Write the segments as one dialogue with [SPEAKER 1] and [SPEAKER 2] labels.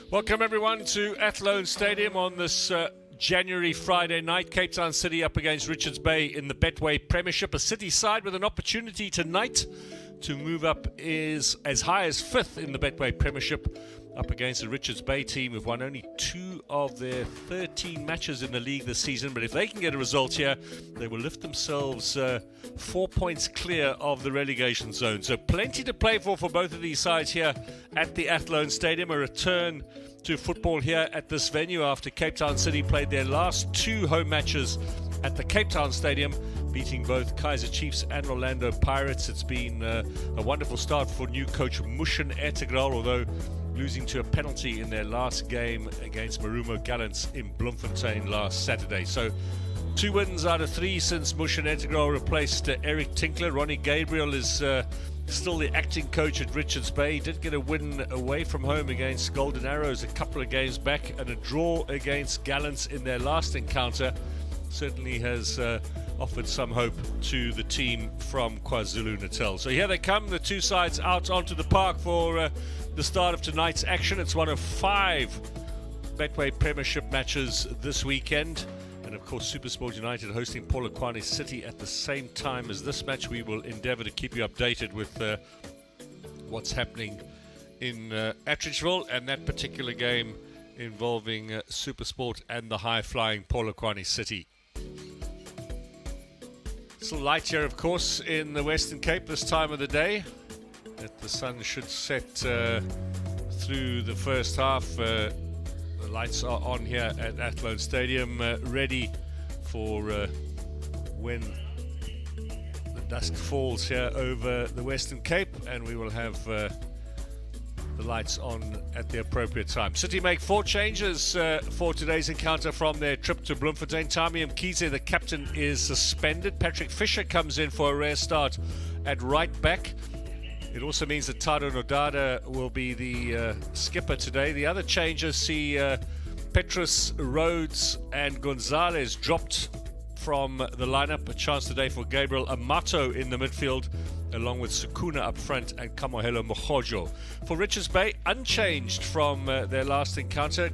[SPEAKER 1] Welcome everyone to Athlone Stadium on this January Friday night. Cape Town City up against Richards Bay in the Betway Premiership. A City side with an opportunity tonight to move up is as high as 5th in the Betway Premiership, up against the Richards Bay team who've won only 2 of their 13 matches in the league this season. But if they can get a result here, they will lift themselves 4 points clear of the relegation zone. So plenty to play for both of these sides here at the Athlone Stadium. A return to football here at this venue after Cape Town City played their last 2 home matches at the Cape Town Stadium, beating both Kaizer Chiefs and Orlando Pirates. It's been a wonderful start for new coach Mushin Ertegral, although losing to a penalty in their last game against Marumo Gallants in Bloemfontein last Saturday. So 2 wins out of 3 since Mushin Ertegral replaced Eric Tinkler. Ronnie Gabriel is still the acting coach at Richards Bay. He did get a win away from home against Golden Arrows a couple of games back, and a draw against Gallants in their last encounter certainly has offered some hope to the team from KwaZulu-Natal. So here they come, the 2 sides out onto the park for the start of tonight's action. It's one of 5 Betway Premiership matches this weekend. And of course, SuperSport United hosting Polokwane City at the same time as this match. We will endeavour to keep you updated with what's happening in Atteridgeville and that particular game involving SuperSport and the high-flying Polokwane City. Still light here, of course, in the Western Cape this time of the day. The sun should set through the first half. The lights are on here at Athlone Stadium, ready for when the dusk falls here over the Western Cape, and we will have the lights on at the appropriate time. City make 4 changes for today's encounter from their trip to Bloemfontein. Tami Mkhize, the captain, is suspended. Patrick Fisher comes in for a rare start at right back. It also means that Tado Nodada will be the skipper today. The other changes see Petrus, Rhodes and Gonzalez dropped from the lineup. A chance today for Gabriel Amato in the midfield, along with Sukuna up front and Kamohelo Mohojo. For Richards Bay, unchanged from their last encounter.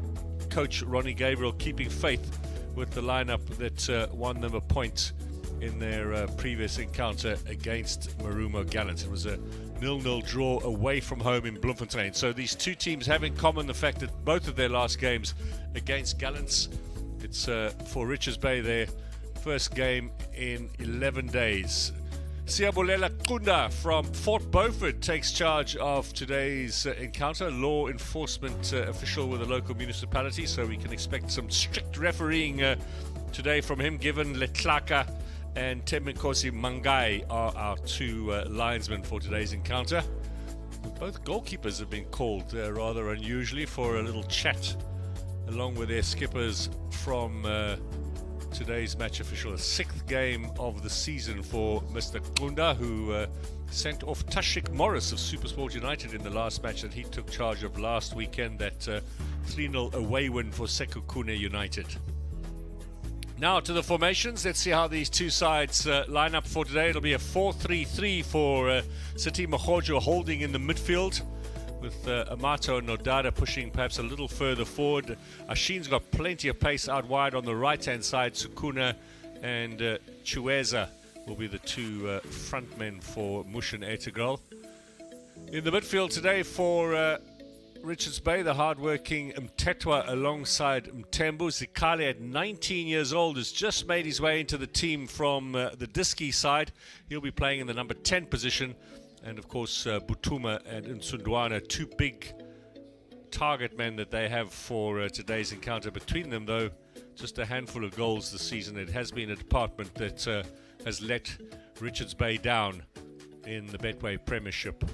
[SPEAKER 1] Coach Ronnie Gabriel keeping faith with the lineup that won them a point in their previous encounter against Marumo Gallants. It was a 0-0 draw away from home in Bloemfontein. So these 2 teams have in common the fact that both of their last games against Gallants, it's for Richards Bay their first game in 11 days. Siyabulela Qunda from Fort Beaufort takes charge of today's encounter, law enforcement official with the local municipality, so we can expect some strict refereeing today from him, given Letlaka and Temenkosi Mangai are our 2 linesmen for today's encounter. Both goalkeepers have been called rather unusually for a little chat along with their skippers from today's match official. A 6th game of the season for Mr. Qunda, who sent off Tashik Morris of SuperSport United in the last match that he took charge of last weekend, that 3-0 away win for Sekhukhune United. Now to the formations. Let's see how these 2 sides line up for today. It'll be a 4-3-3 for City. Mohojo holding in the midfield, with Amato and Nodada pushing perhaps a little further forward. Ashin's got plenty of pace out wide on the right-hand side. Sukuna and Chiweza will be the 2 frontmen for Mushin Ertegral. In the midfield today for Richards Bay, the hard-working Mtetwa alongside Mtembu. Zikale, at 19 years old, has just made his way into the team from the Diski side. He'll be playing in the number 10 position. And of course, Butuma and Nsundwana, 2 big target men that they have for today's encounter. Between them, though, just a handful of goals this season. It has been a department that has let Richards Bay down in the Betway Premiership.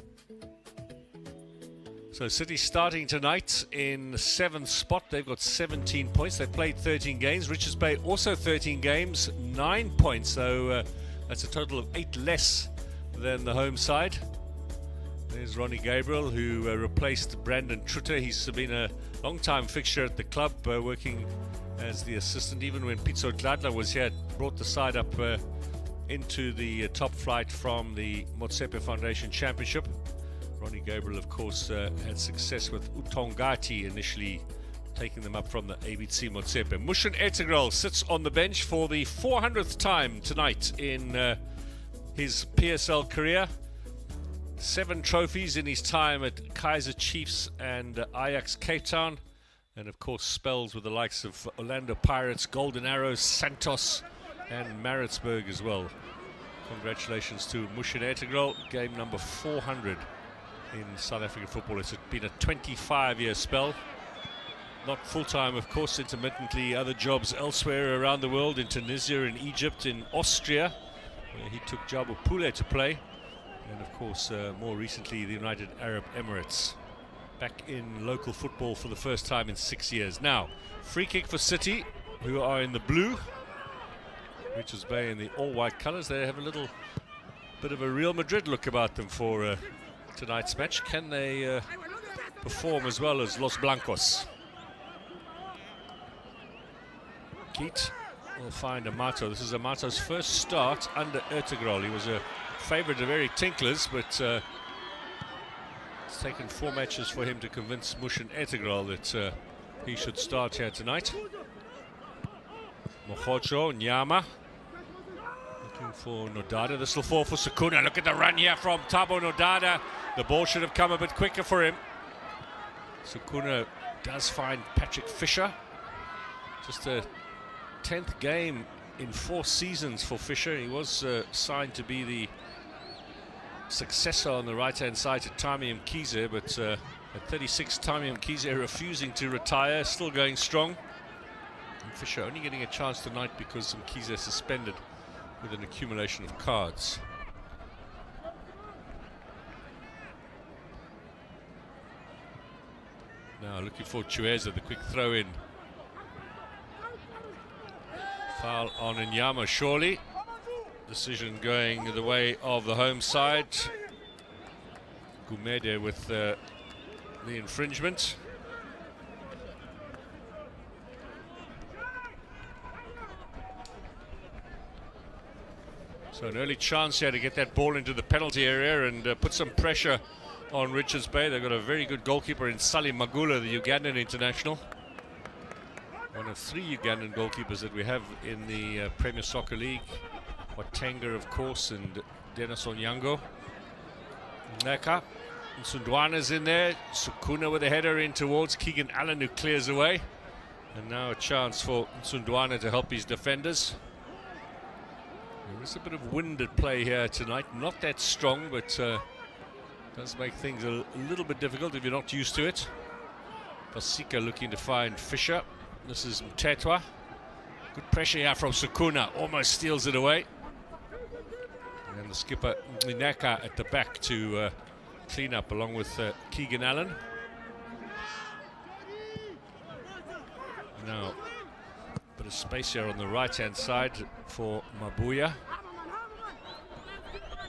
[SPEAKER 1] So City starting tonight in 7th spot. They've got 17 points. They've played 13 games. Richards Bay also 13 games, 9 points. So that's a total of 8 less than the home side. There's Ronnie Gabriel, who replaced Brandon Trutter. He's been a long-time fixture at the club, working as the assistant. Even when Pitso Gladler was here, brought the side up into the top flight from the Motsepe Foundation Championship. Ronnie Gabriel, of course, had success with Utongati initially, taking them up from the ABC Motsepe. Mushin Ertugrul sits on the bench for the 400th time tonight in his PSL career. 7 trophies in his time at Kaizer Chiefs and Ajax Cape Town. And of course spells with the likes of Orlando Pirates, Golden Arrows, Santos and Maritzburg as well. Congratulations to Mushin Ertugrul, game number 400 in South African football. It's been a 25-year spell. Not full-time, of course, intermittently other jobs elsewhere around the world, in Tunisia, in Egypt, in Austria, where he took Jabo Pule to play. And of course, more recently, the United Arab Emirates. Back in local football for the first time in 6 years. Now, free kick for City, who are in the blue. Richards Bay in the all-white colours. They have a little bit of a Real Madrid look about them for tonight's match. Can they perform as well as Los Blancos? Keat will find Amato. This is Amato's first start under Ertugrul. He was a favourite of Eric Tinklers, but it's taken 4 matches for him to convince Mushin Ertugrul that he should start here tonight. Mohocho, Nyama, looking for Nodada. This will fall for Sakuna. Look at the run here from Thabo Nodada. The ball should have come a bit quicker for him. Sakuna does find Patrick Fisher. Just a 10th game in 4 seasons for Fisher. He was signed to be the successor on the right-hand side to Tami Mkize, but at 36, Tami Mkize refusing to retire, still going strong. And Fisher only getting a chance tonight because Mkize suspended with an accumulation of cards. Now looking for Chueza, the quick throw-in. Foul on Nyama, surely. Decision going the way of the home side. Gumede with the infringement. So an early chance here to get that ball into the penalty area and put some pressure on Richards Bay. They've got a very good goalkeeper in Sali Magula, the Ugandan international. One of 3 Ugandan goalkeepers that we have in the Premier Soccer League. Watenga, of course, and Dennis Onyango. Neka. Nsundwana's in there. Sukuna with a header in towards Keegan Allen, who clears away. And now a chance for Nsundwana to help his defenders. There is a bit of wind at play here tonight. Not that strong, but does make things a little bit difficult if you're not used to it. Pasika looking to find Fisher. This is Mtetwa. Good pressure here from Sukuna. Almost steals it away. And the skipper Neka at the back to clean up along with Keegan Allen. Now, a bit of space here on the right-hand side for Mabuya.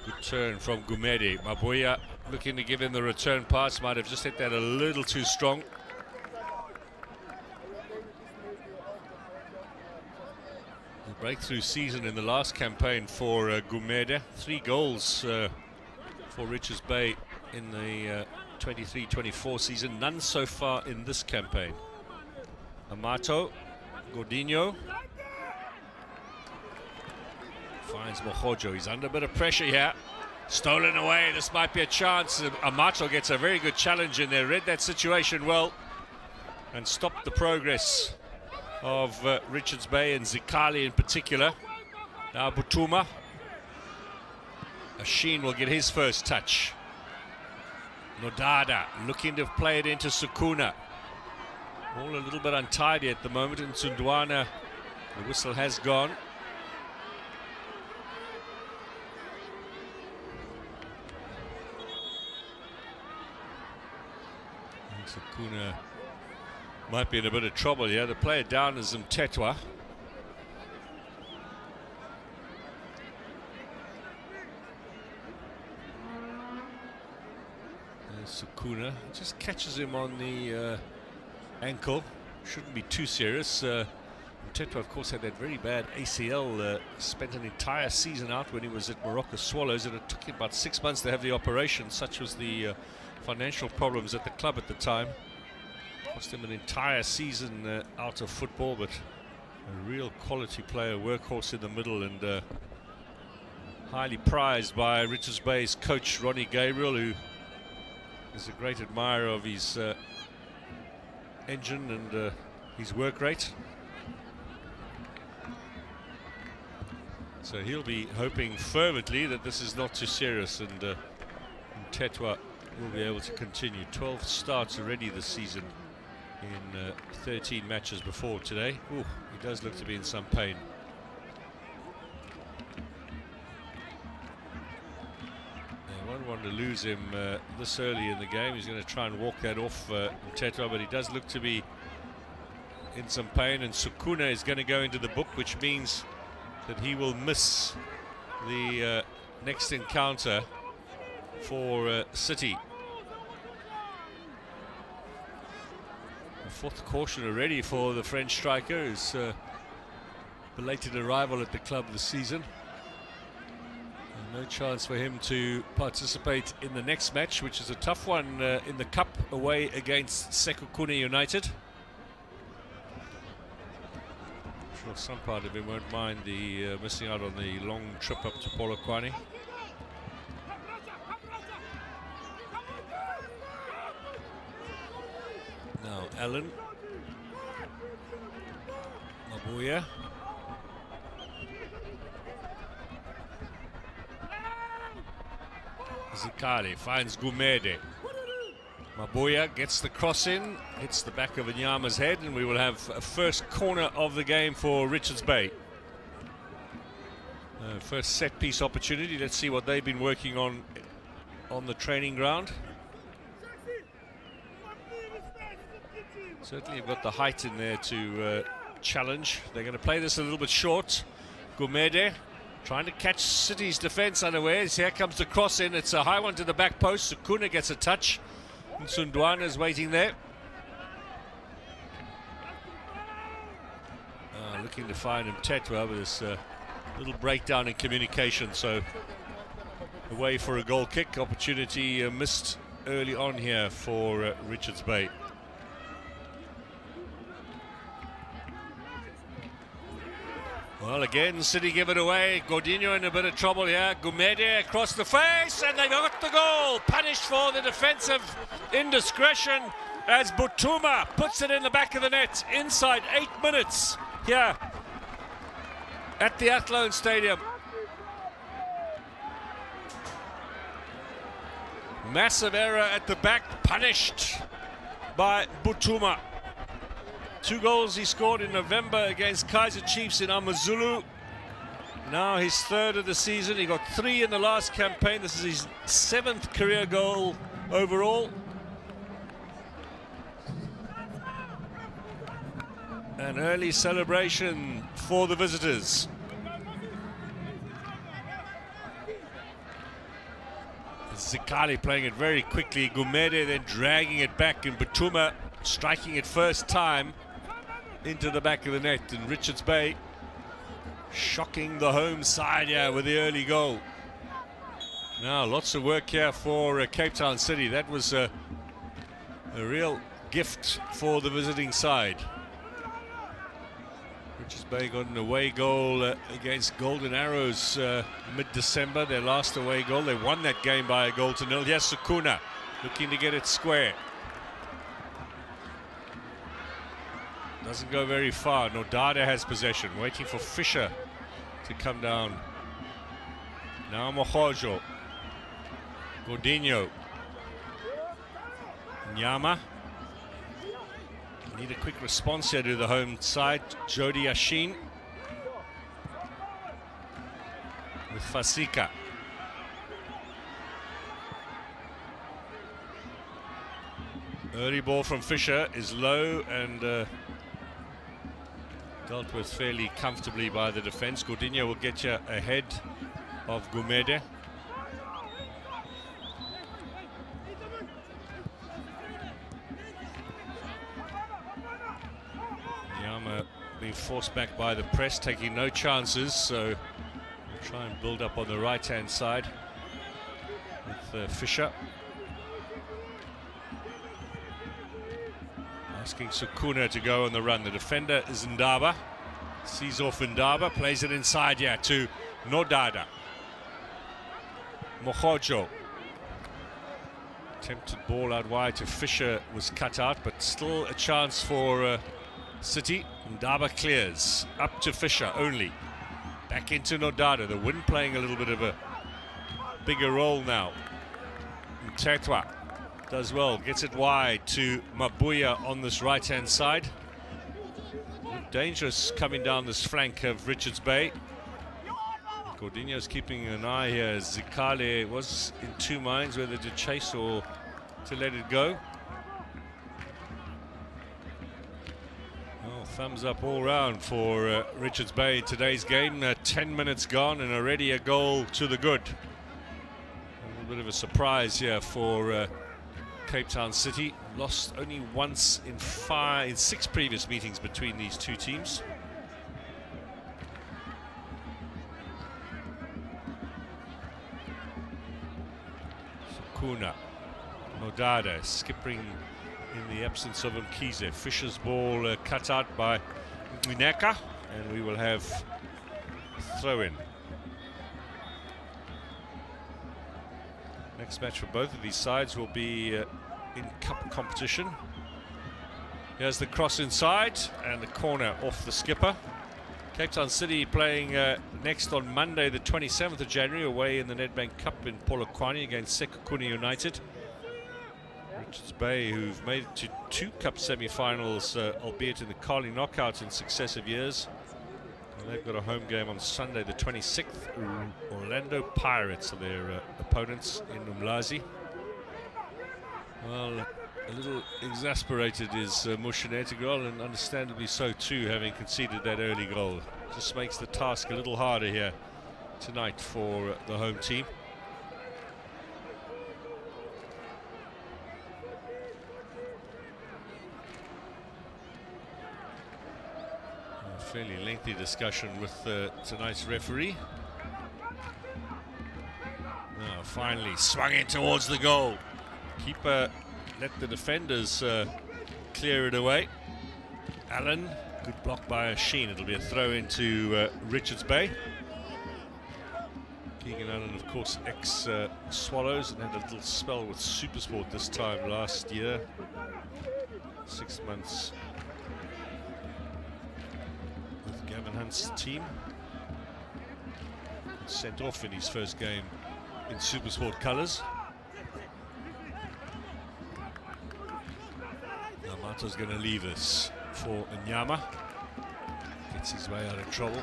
[SPEAKER 1] Good turn from Gumede. Mabuya looking to give him the return pass. Might have just hit that a little too strong. Breakthrough season in the last campaign for Gumede. 3 goals for Richards Bay in the 23-24 season. None so far in this campaign. Amato, Godinho. Finds Mohojo. He's under a bit of pressure here. Stolen away. This might be a chance. Amato gets a very good challenge in there. Read that situation well and stopped the progress of Richards Bay and Zikali in particular. Now Butuma. Asheen will get his first touch. Nodada looking to play it into Sukuna. All a little bit untidy at the moment, and Nsundwana, the whistle has gone. And Sukuna might be in a bit of trouble here. The player down is Mtetwa. There's Sukuna. Just catches him on the ankle. Shouldn't be too serious. Mtetwa, of course, had that very bad ACL. Spent an entire season out when he was at Morocco Swallows, and it took him about 6 months to have the operation. Such was the financial problems at the club at the time. Cost him an entire season out of football, but a real quality player, workhorse in the middle, and highly prized by Richards Bay's coach, Ronnie Gabriel, who is a great admirer of his engine and his work rate. So he'll be hoping fervently that this is not too serious, and Mthethwa will be able to continue. 12 starts already this season in 13 matches before today. Ooh, he does look to be in some pain. They won't want to lose him this early in the game. He's going to try and walk that off Mthethwa, but he does look to be in some pain, and Sukuna is going to go into the book, which means that he will miss the next encounter for City. The fourth caution already for the French striker, who's belated arrival at the club this season. And no chance for him to participate in the next match, which is a tough one in the cup away against Sekhukhune United. I'm sure some part of him won't mind the missing out on the long trip up to Polokwane. Now Allen, Mabuya, Zikali finds Gumede. Mabuya gets the cross in, hits the back of Nyama's head, and we will have a first corner of the game for Richards Bay. First set piece opportunity. Let's see what they've been working on the training ground. Certainly have got the height in there to challenge. They're going to play this a little bit short. Gumede trying to catch City's defence unawares. Here comes the cross in. It's a high one to the back post. Sukuna gets a touch. Sundwana is waiting there. Looking to find Mthethwa, but there's a little breakdown in communication. So away for a goal kick. Opportunity missed early on here for Richards Bay. Well, again, City give it away. Godinho in a bit of trouble here. Gumede across the face, and they got the goal. Punished for the defensive indiscretion as Butuma puts it in the back of the net inside 8 minutes here at the Athlone Stadium. Massive error at the back, punished by Butuma. 2 goals he scored in November against Kaizer Chiefs in Amazulu. Now his 3rd of the season. He got 3 in the last campaign. This is his 7th career goal overall. An early celebration for the visitors. Zikali playing it very quickly. Gumede then dragging it back, and Butuma striking it first time into the back of the net, and Richards Bay shocking the home side here with the early goal. Now lots of work here for Cape Town City. That was a real gift for the visiting side. Richards Bay got an away goal against Golden Arrows mid-December, their last away goal. They won that game by 1-0. Here's Sukuna looking to get it square. Doesn't go very far. Nodada has possession, waiting for Fisher to come down. Now Mohojo. Godinho. Nyama. Need a quick response here to the home side. Jody Yashin. With Fasika. Early ball from Fisher is low and dealt with fairly comfortably by the defence. Godinho will get you ahead of Gumede. Nyama being forced back by the press, taking no chances, so we'll try and build up on the right-hand side with Fisher. Asking Sukuna to go on the run. The defender is Ndaba. Sees off Ndaba, plays it inside here to Nodada. Mohojo. Attempted ball out wide to Fisher, was cut out, but still a chance for City. Ndaba clears. Up to Fisher only. Back into Nodada. The wind playing a little bit of a bigger role now. Mtetwa does well, gets it wide to Mabuya on this right-hand side. Dangerous coming down this flank of Richards Bay. Gordinho's keeping an eye here. Zikale was in two minds whether to chase or to let it go. Well, thumbs up all round for Richards Bay in today's game. 10 minutes gone and already a goal to the good. A little bit of a surprise here for Cape Town City. Lost only once in 6 previous meetings between these two teams. Sukuna, Nodada skipping in the absence of Mkhize. Fisher's ball cut out by Mineka, and we will have throw in. Next match for both of these sides will be in cup competition. Here's the cross inside and the corner off the skipper. Cape Town City playing next on Monday the 27th of January away in the Nedbank Cup in Polokwane against Sekhukhune United. Richards Bay, who've made it to 2 cup semi-finals, albeit in the Carling knockout in successive years. And they've got a home game on Sunday the 26th. Orlando Pirates are their opponents in Umlazi. Well, a little exasperated is Mushene Integral, and understandably so too, having conceded that early goal. Just makes the task a little harder here tonight for the home team. A fairly lengthy discussion with tonight's referee. Now finally swung in towards the goal. Keeper let the defenders clear it away. Allen, good block by Sheen. It'll be a throw into Richards Bay. Keegan Allen, of course, ex-Swallows, and had a little spell with Supersport this time last year. 6 months with Gavin Hunt's team. Sent off in his first game in Supersport colours. Mato's going to leave us for Nyama. Gets his way out of trouble.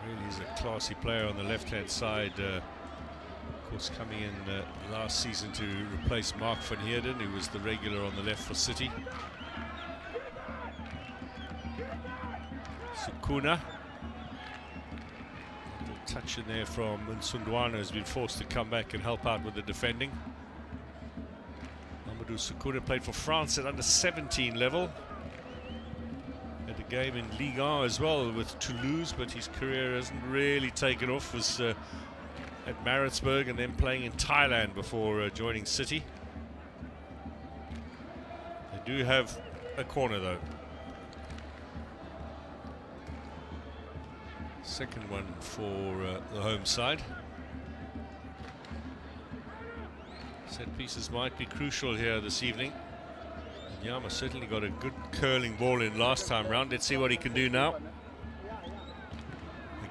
[SPEAKER 1] Really is a classy player on the left-hand side. Of course, coming in last season to replace Mark van Heerden, who was the regular on the left for City. Sukuna. A little touch in there from Nsundwana, who's been forced to come back and help out with the defending. Amadou Sukuna played for France at under 17 level. Had a game in Ligue 1 as well with Toulouse, but his career hasn't really taken off. Was at Maritzburg and then playing in Thailand before joining City. They do have a corner though. Second one for the home side. Set pieces might be crucial here this evening. Nyama certainly got a good curling ball in last time round. Let's see what he can do now.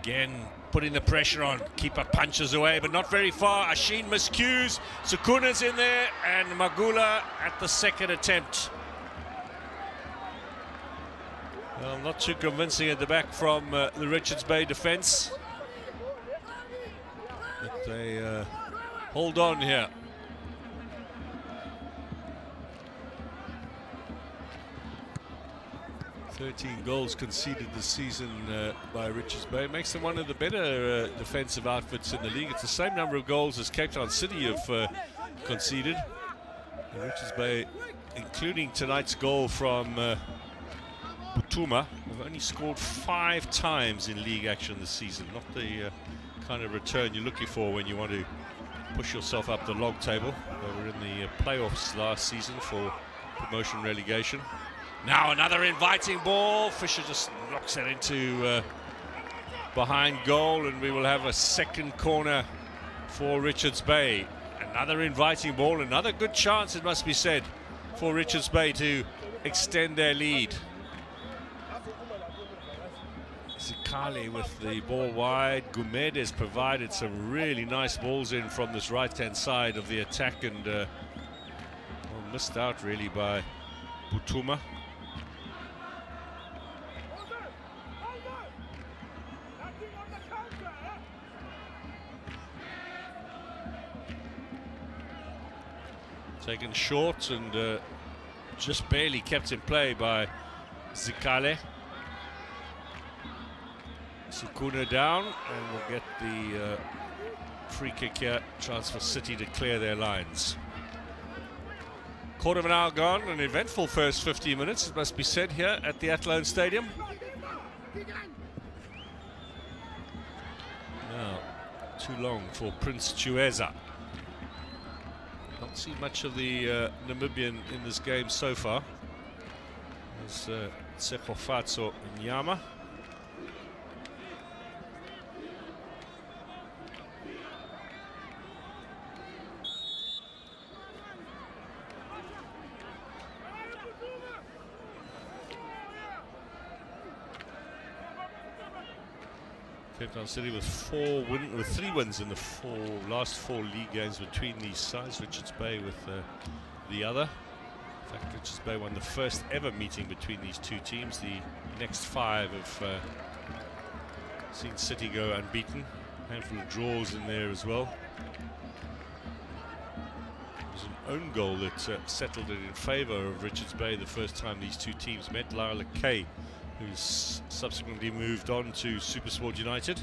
[SPEAKER 1] Again, putting the pressure on. Keeper punches away, but not very far. Ashin miscues. Sukuna's in there, and Magula at the second attempt. Well, not too convincing at the back from the Richards Bay defence. But they hold on here. 13 goals conceded this season by Richards Bay. Makes them one of the better defensive outfits in the league. It's the same number of goals as Cape Town City have conceded. And Richards Bay, including tonight's goal from Butuma, have only scored 5 times in league action this season. Not the kind of return you're looking for when you want to push yourself up the log table. They were in the playoffs last season for promotion relegation. Now another inviting ball. Fisher just knocks it into behind goal, and we will have a second corner for Richards Bay. Another inviting ball, another good chance, it must be said, for Richards Bay to extend their lead. Zikale with the ball wide. Gumedes provided some really nice balls in from this right-hand side of the attack, and missed out really by Butuma. Taken short and just barely kept in play by Zikale. Sukuna down, and we'll get the free kick here. Chance for City to clear their lines. Quarter of an hour gone, an eventful first 15 minutes, it must be said, here at the Athlone Stadium. Now, too long for Prince Chiweza. Not seen much of the Namibian in this game so far. There's Tsekofatso Nyama. Cape Town City with 3 wins in the last four league games between these sides. Richards Bay with the other. In fact, Richards Bay won the first ever meeting between these two teams. The next 5 have seen City go unbeaten. A handful of draws in there as well. It was an own goal that settled it in favour of Richards Bay the first time these two teams met. Lila Kay, who's subsequently moved on to Supersport United.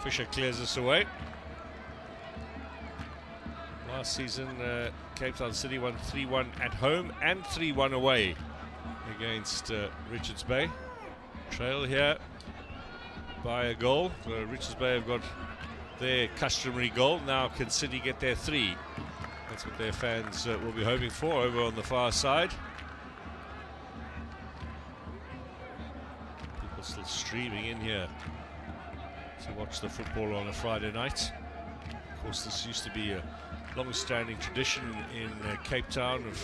[SPEAKER 1] Fisher clears us away. Last season, Cape Town City won 3-1 at home and 3-1 away against Richards Bay. Trail here by a goal. Richards Bay have got their customary goal. Now can City get their 3? That's what their fans will be hoping for over on the far side. People still streaming in here to watch the football on a Friday night. Of course, this used to be a long-standing tradition in Cape Town of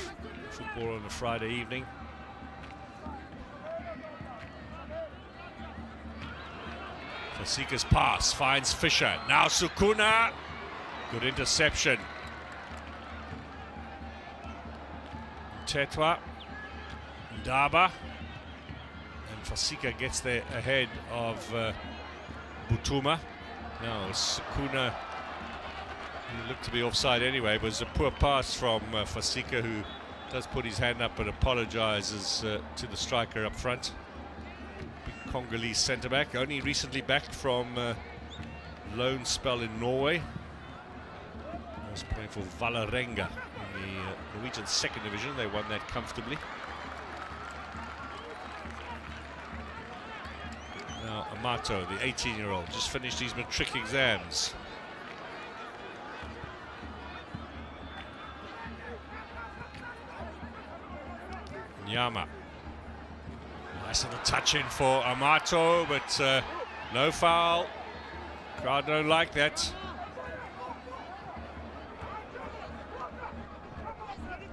[SPEAKER 1] football on a Friday evening. Fasika's pass finds Fisher. Now Sukuna. Good interception. Tetwa. Ndaba. And Fasika gets there ahead of Butuma. Now Sukuna, he looked to be offside anyway, but it's a poor pass from Fasika, who does put his hand up and apologizes to the striker up front. Congolese centre-back, only recently back from loan spell in Norway. He was playing for Vålerenga in the Norwegian second division. They won that comfortably. Now Amato, the 18-year-old, just finished his matric exams. Nyama. Nice little touch in for Amato, but no foul. Crowd don't like that.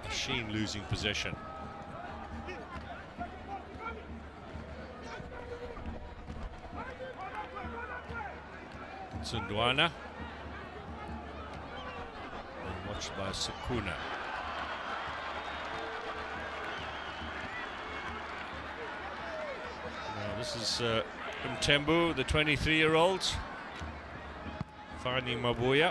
[SPEAKER 1] Machine losing possession. Tsundwana. And watched by Sukuna. This is Mtembu, the 23-year-old, finding Mabuya.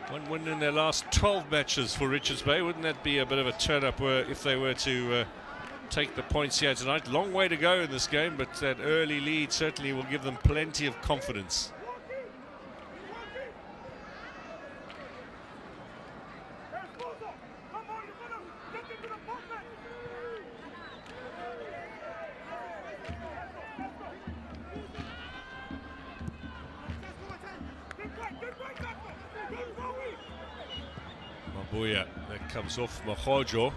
[SPEAKER 1] One win in their last 12 matches for Richards Bay. Wouldn't that be a bit of a turn-up if they were to take the points here tonight? Long way to go in this game, but that early lead certainly will give them plenty of confidence. Mabuya, that comes off Mohojo.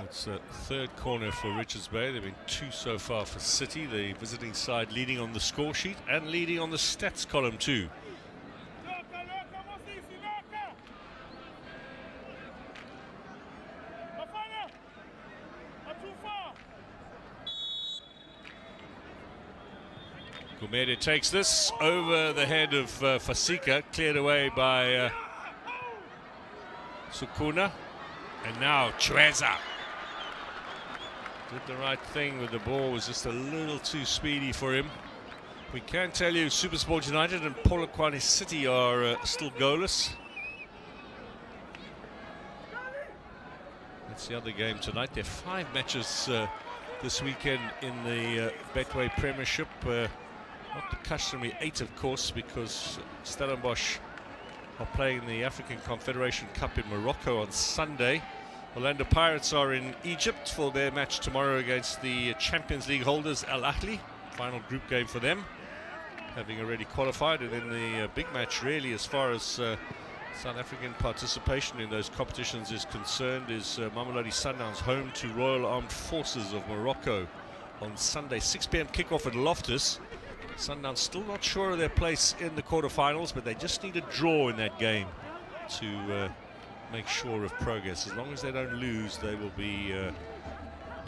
[SPEAKER 1] It's a third corner for Richards Bay. There have been 2 so far for City, the visiting side leading on the score sheet and leading on the stats column too. Gumede takes this over the head of Fasika, cleared away by Sukuna, and now Chueza did the right thing with the ball, was just a little too speedy for him. We can tell you SuperSport United and Polokwane City are still goalless. That's the other game tonight. There are 5 matches this weekend in the Betway Premiership. Not the customary 8, of course, because Stellenbosch are playing the African Confederation Cup in Morocco on Sunday. Orlando Pirates are in Egypt for their match tomorrow against the Champions League holders Al Ahly. Final group game for them, having already qualified. And then the big match, really, as far as South African participation in those competitions is concerned, is Mamelodi Sundowns home to Royal Armed Forces of Morocco on Sunday. 6 p.m. kickoff at Loftus. Sundowns still not sure of their place in the quarterfinals, but they just need a draw in that game to make sure of progress. As long as they don't lose, they will be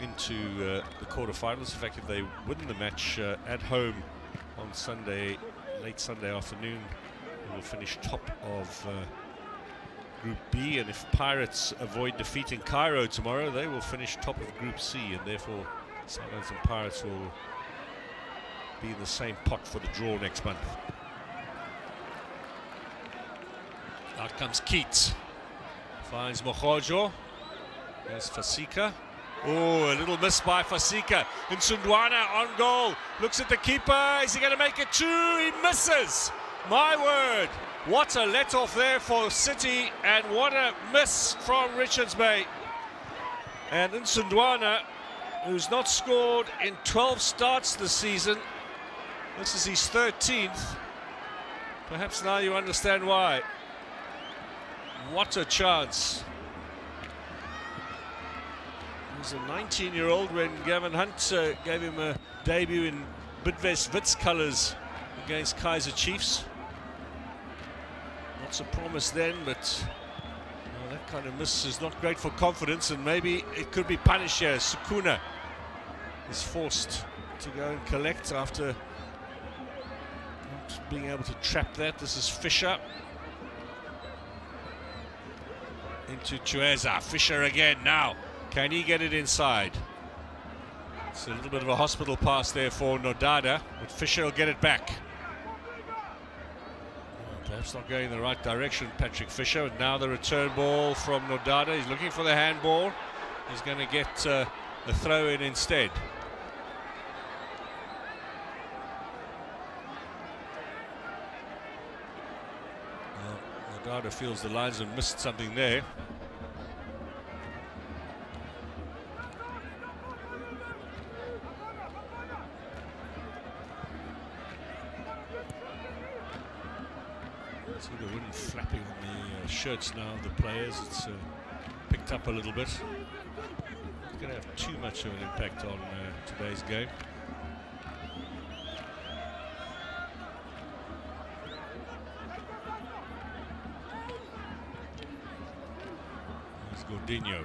[SPEAKER 1] into the quarterfinals. In fact, if they win the match at home on Sunday, late Sunday afternoon, they will finish top of Group B. And if Pirates avoid defeating Cairo tomorrow, they will finish top of Group C, and therefore Sundowns and Pirates will be in the same pot for the draw next month. Out comes Keats. Finds Mohojo. There's Fasika. Oh, a little miss by Fasika. Nsundwana on goal. Looks at the keeper. Is he going to make it 2? He misses. My word. What a let-off there for City, and what a miss from Richards Bay. And Nsundwana, who's not scored in 12 starts this season, this is his 13th. Perhaps now you understand why. What a chance. He was a 19-year-old when Gavin Hunt gave him a debut in Bidvest Wits colours against Kaizer Chiefs. Lots of promise then, but that kind of miss is not great for confidence, and maybe it could be punished here. Sukuna is forced to go and collect after not being able to trap that. This is Fisher. Into Chueza. Fisher again now. Can he get it inside? It's a little bit of a hospital pass there for Nodada, but Fisher will get it back. Perhaps not going in the right direction, Patrick Fisher. And now the return ball from Nodada. He's looking for the handball. He's going to get the throw in instead. Nodada feels the linesman missed something there. See the wind flapping on the shirts now of the players. It's picked up a little bit. It's going to have too much of an impact on today's game. There's Gordinho.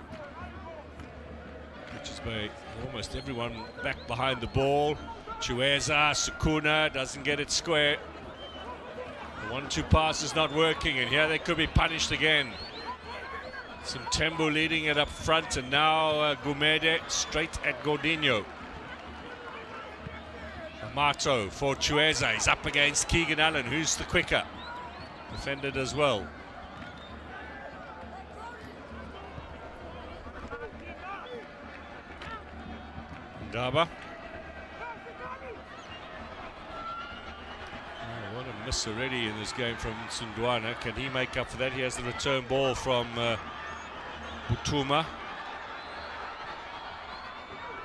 [SPEAKER 1] Richards Bay, almost everyone back behind the ball. Chueza, Sukuna doesn't get it square. The 1-2 pass is not working, and here they could be punished again. Tembu leading it up front, and now Gumede straight at Gordinho. Amato for Chueza. He's up against Keegan Allen, who's the quicker. Defended as well. Ndaba. What a miss already in this game from Nsundwana. Can he make up for that? He has the return ball from Butuma.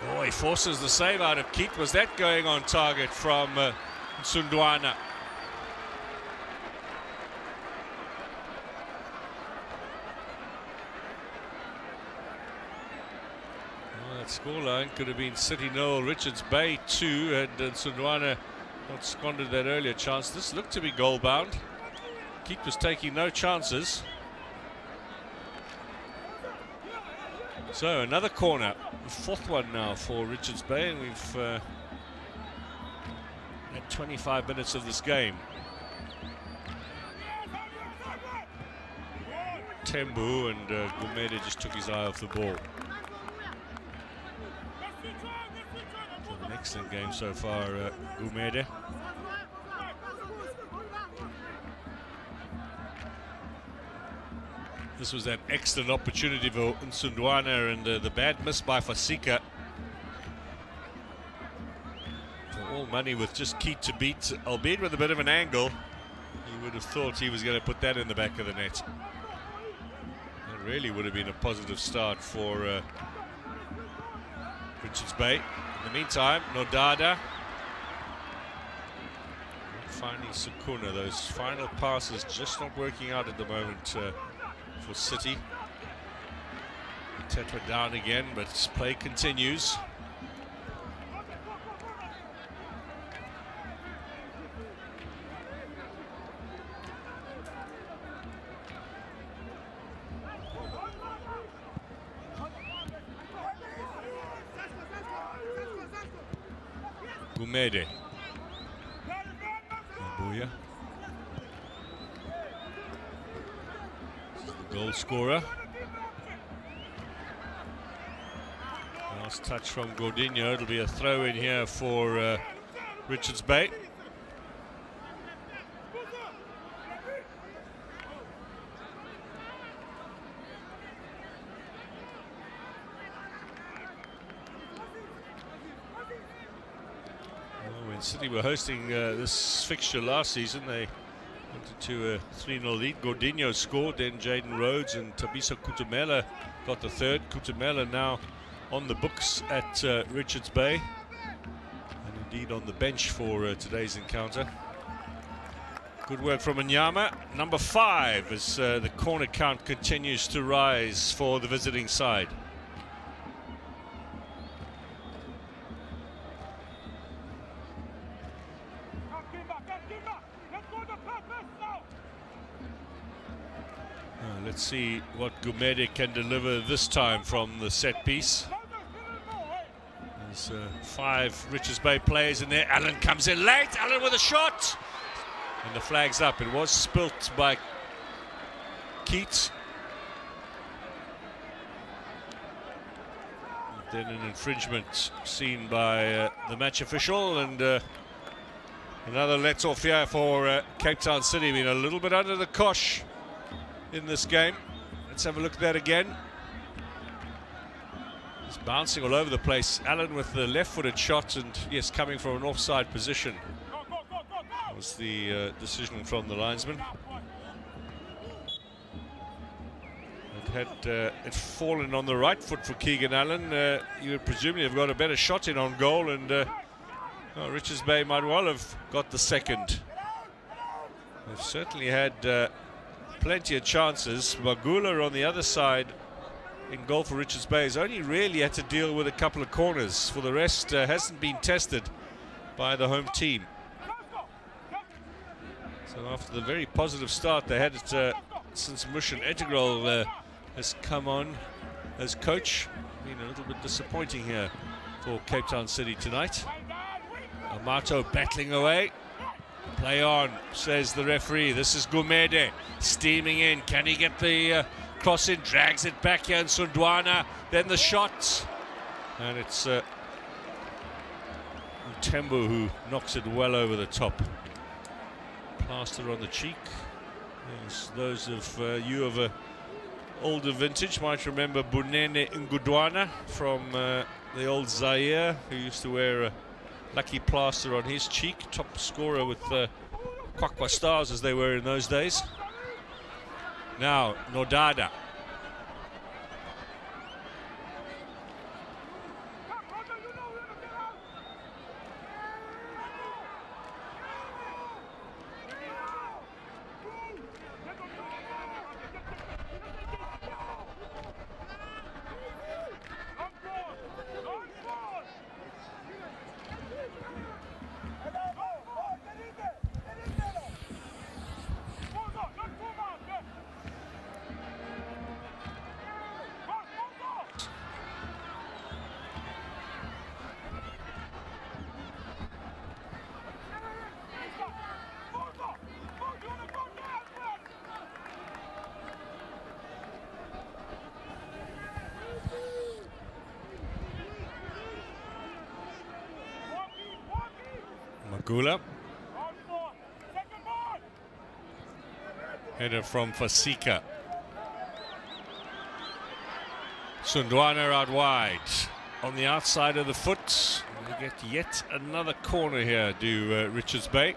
[SPEAKER 1] Oh, he forces the save out of Keat. Was that going on target from Sundwana. Well, that scoreline could have been City 0, Richards Bay 2, and Sundwana not squandered that earlier chance. This looked to be goal bound. Keeper's taking no chances. So another corner, the fourth one now for Richards Bay, and we've had 25 minutes of this game. Tembu and Gumede just took his eye off the ball. An excellent game so far, Gumede. This was an excellent opportunity for Sundwana, and the bad miss by Fasika. For all money with just Keat to beat, albeit with a bit of an angle. You would have thought he was going to put that in the back of the net. That really would have been a positive start for Richards Bay. In the meantime, Nodada finding Sukuna. Those final passes just not working out at the moment for City. Tetra down again, but play continues. Gumede. Mabuya. Goal scorer. Last touch from Gordinho. It'll be a throw in here for Richards Bay. Well, when City were hosting this fixture last season, they went to a 3-0 lead. Gordinho scored, then Jaden Rhodes and Thabiso Kutumela got the third. Kutumela now on the books at Richards Bay, and indeed on the bench for today's encounter. Good work from Anyama. Number 5 as the corner count continues to rise for the visiting side. Let's see what Gumede can deliver this time from the set piece. There's 5 Richards Bay players in there. Allen comes in late. Allen with a shot. And the flag's up. It was spilt by Keats. Then an infringement seen by the match official. And another let off here for Cape Town City. Been a little bit under the cosh in this game. Let's have a look at that again. He's bouncing all over the place. Allen with the left-footed shot, and yes, coming from an offside position. That was the decision from the linesman. Had it fallen on the right foot for Keegan Allen, you would presumably have got a better shot in on goal, and Richards Bay might well have got the second. They've certainly had plenty of chances. Magula on the other side in goal for Richards Bay has only really had to deal with a couple of corners. For the rest, hasn't been tested by the home team. So after the very positive start they had since Mushin Integral has come on as coach, been a little bit disappointing here for Cape Town City tonight. Amato battling away. Play on, says the referee. This is Gumede steaming in. Can he get the cross in? Drags it back here in Sundwana. Then the shot. And it's Tembu who knocks it well over the top. Plaster on the cheek. Yes, those of you of a older vintage might remember Bunene Ngudwana from the old Zaire, who used to wear a lucky plaster on his cheek. Top scorer with Kwakwa Stars as they were in those days. Now Nodada. Magula. Header from Fasika. Sundwana out wide. On the outside of the foot. We get yet another corner here, do Richards Bay.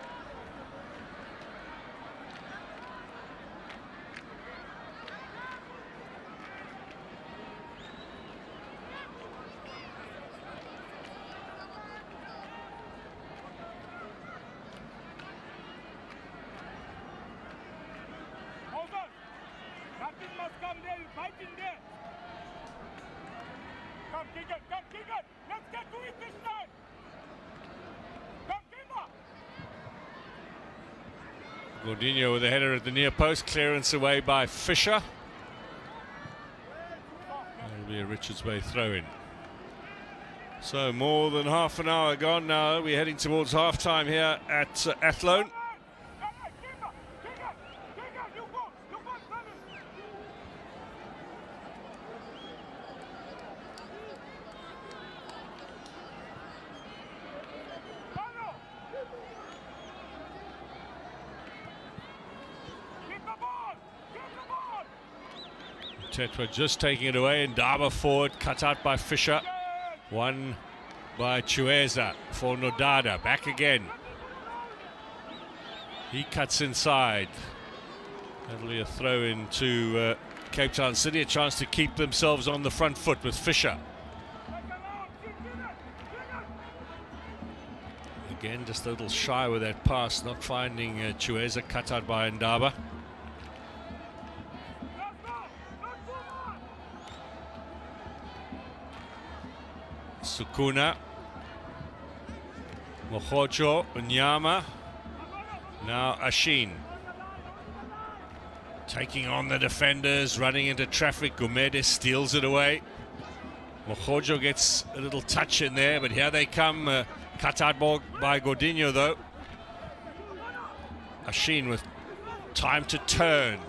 [SPEAKER 1] Gordinho with a header at the near post, clearance away by Fisher. That'll be a Richards Bay throw-in. So more than half an hour gone now. We're heading towards half-time here at Athlone. Tetwa just taking it away, and Ndaba forward, cut out by Fisher. One by Chueza for Nodada. Back again. He cuts inside. That'll be a throw into Cape Town City. A chance to keep themselves on the front foot with Fisher. Again, just a little shy with that pass, not finding Chueza, cut out by Ndaba. Sukuna, Mohocho, Nyama, now Ashin. Taking on the defenders, running into traffic. Gumede steals it away. Mohojo gets a little touch in there, but here they come. Cut out ball by Gordinho though. Ashin with time to turn.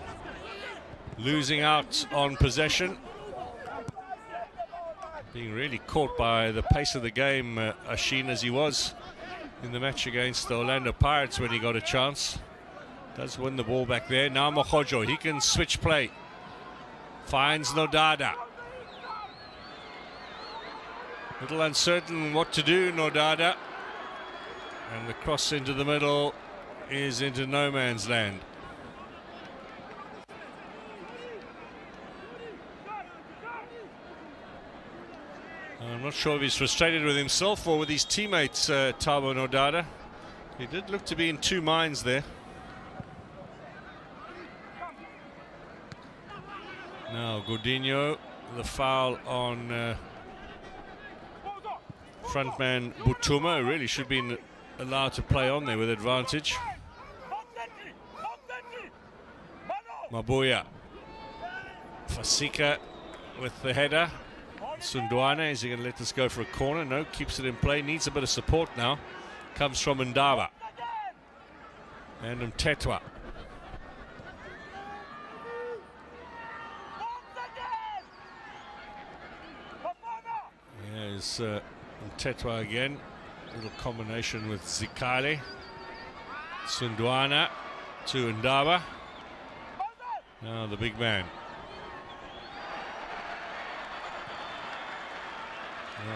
[SPEAKER 1] Losing out on possession. Being really caught by the pace of the game, Ashin, as he was in the match against the Orlando Pirates when he got a chance. Does win the ball back there. Now Mohojo, he can switch play. Finds Nodada. Little uncertain what to do, Nodada. And the cross into the middle is into no man's land. I'm not sure if he's frustrated with himself or with his teammates, Thabo Nodada. He did look to be in two minds there. Now Gordinho, the foul on frontman Butuma, who really should have been allowed to play on there with advantage. Mabuya. Fasika with the header. Sundwana, is he going to let this go for a corner? No, keeps it in play, needs a bit of support now. Comes from Ndaba. And Mtetwa. There's Mtetwa again. Little combination with Zikali. Sundwana to Ndaba. Now the big man.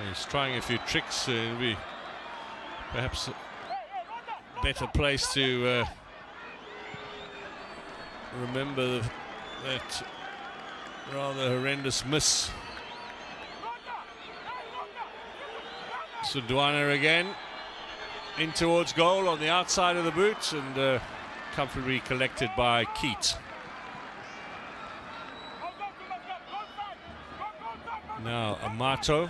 [SPEAKER 1] He's trying a few tricks. It'll be perhaps a better place to remember that rather horrendous miss. Sundwana again in towards goal on the outside of the boot, and comfortably collected by Keat. Now Amato.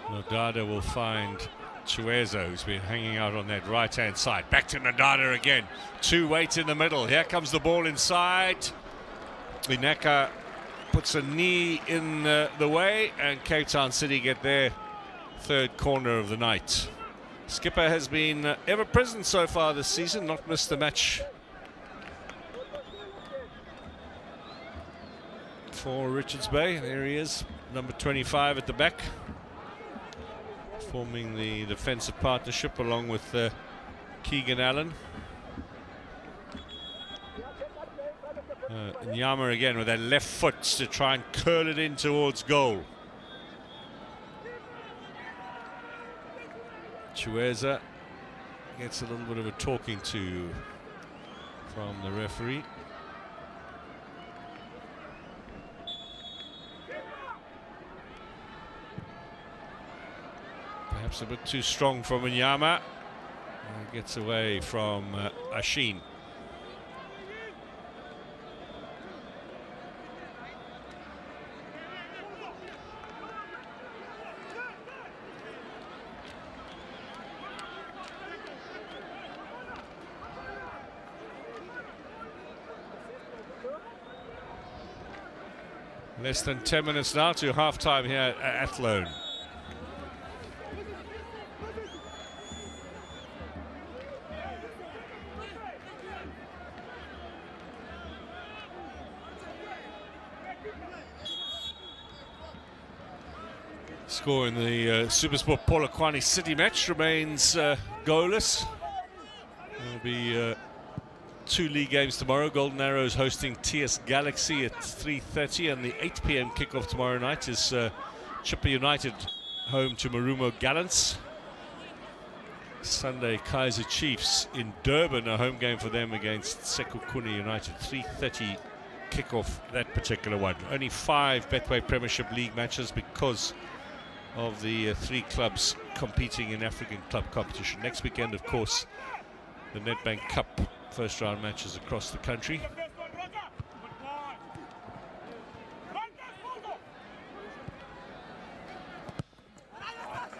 [SPEAKER 1] Nodada will find Chueza, who's been hanging out on that right-hand side. Back to Nodada again. Two weights in the middle. Here comes the ball inside. Lineka puts a knee in the way, and Cape Town City get their third corner of the night. Skipper has been ever present so far this season, not missed a match for Richards Bay. There he is, number 25 at the back, forming the defensive partnership along with Keegan Allen. Nyama again with that left foot to try and curl it in towards goal. Chiweza gets a little bit of a talking to from the referee. Perhaps a bit too strong from Nyama. Gets away from Ashin. Less than 10 minutes now to half-time here at Athlone. Score in the Supersport Polokwane City match remains goalless. There'll be 2 league games tomorrow. Golden Arrows hosting TS Galaxy at 3:30, and the 8 p.m. kickoff tomorrow night is Chippa United home to Marumo Gallants. Sunday, Kaiser Chiefs in Durban, a home game for them against Sekhukhune United. 3:30 kickoff, that particular one. Only 5 Betway Premiership League matches because of the 3 clubs competing in African club competition. Next weekend, of course, the Nedbank Cup first round matches across the country.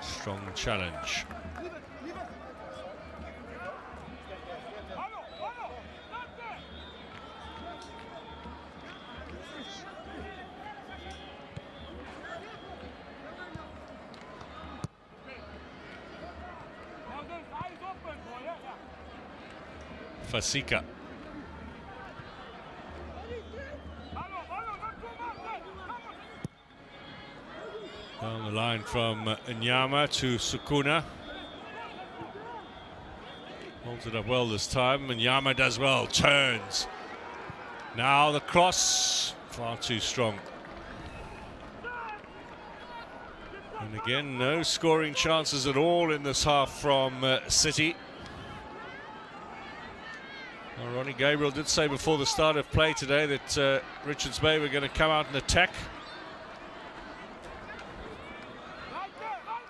[SPEAKER 1] Strong challenge. Fasika. Down the line from Nyama to Sukuna. Holds it up well this time. Nyama does well, turns. Now the cross, far too strong. And again, no scoring chances at all in this half from City. Well, Ronnie Gabriel did say before the start of play today that Richards Bay were going to come out and attack.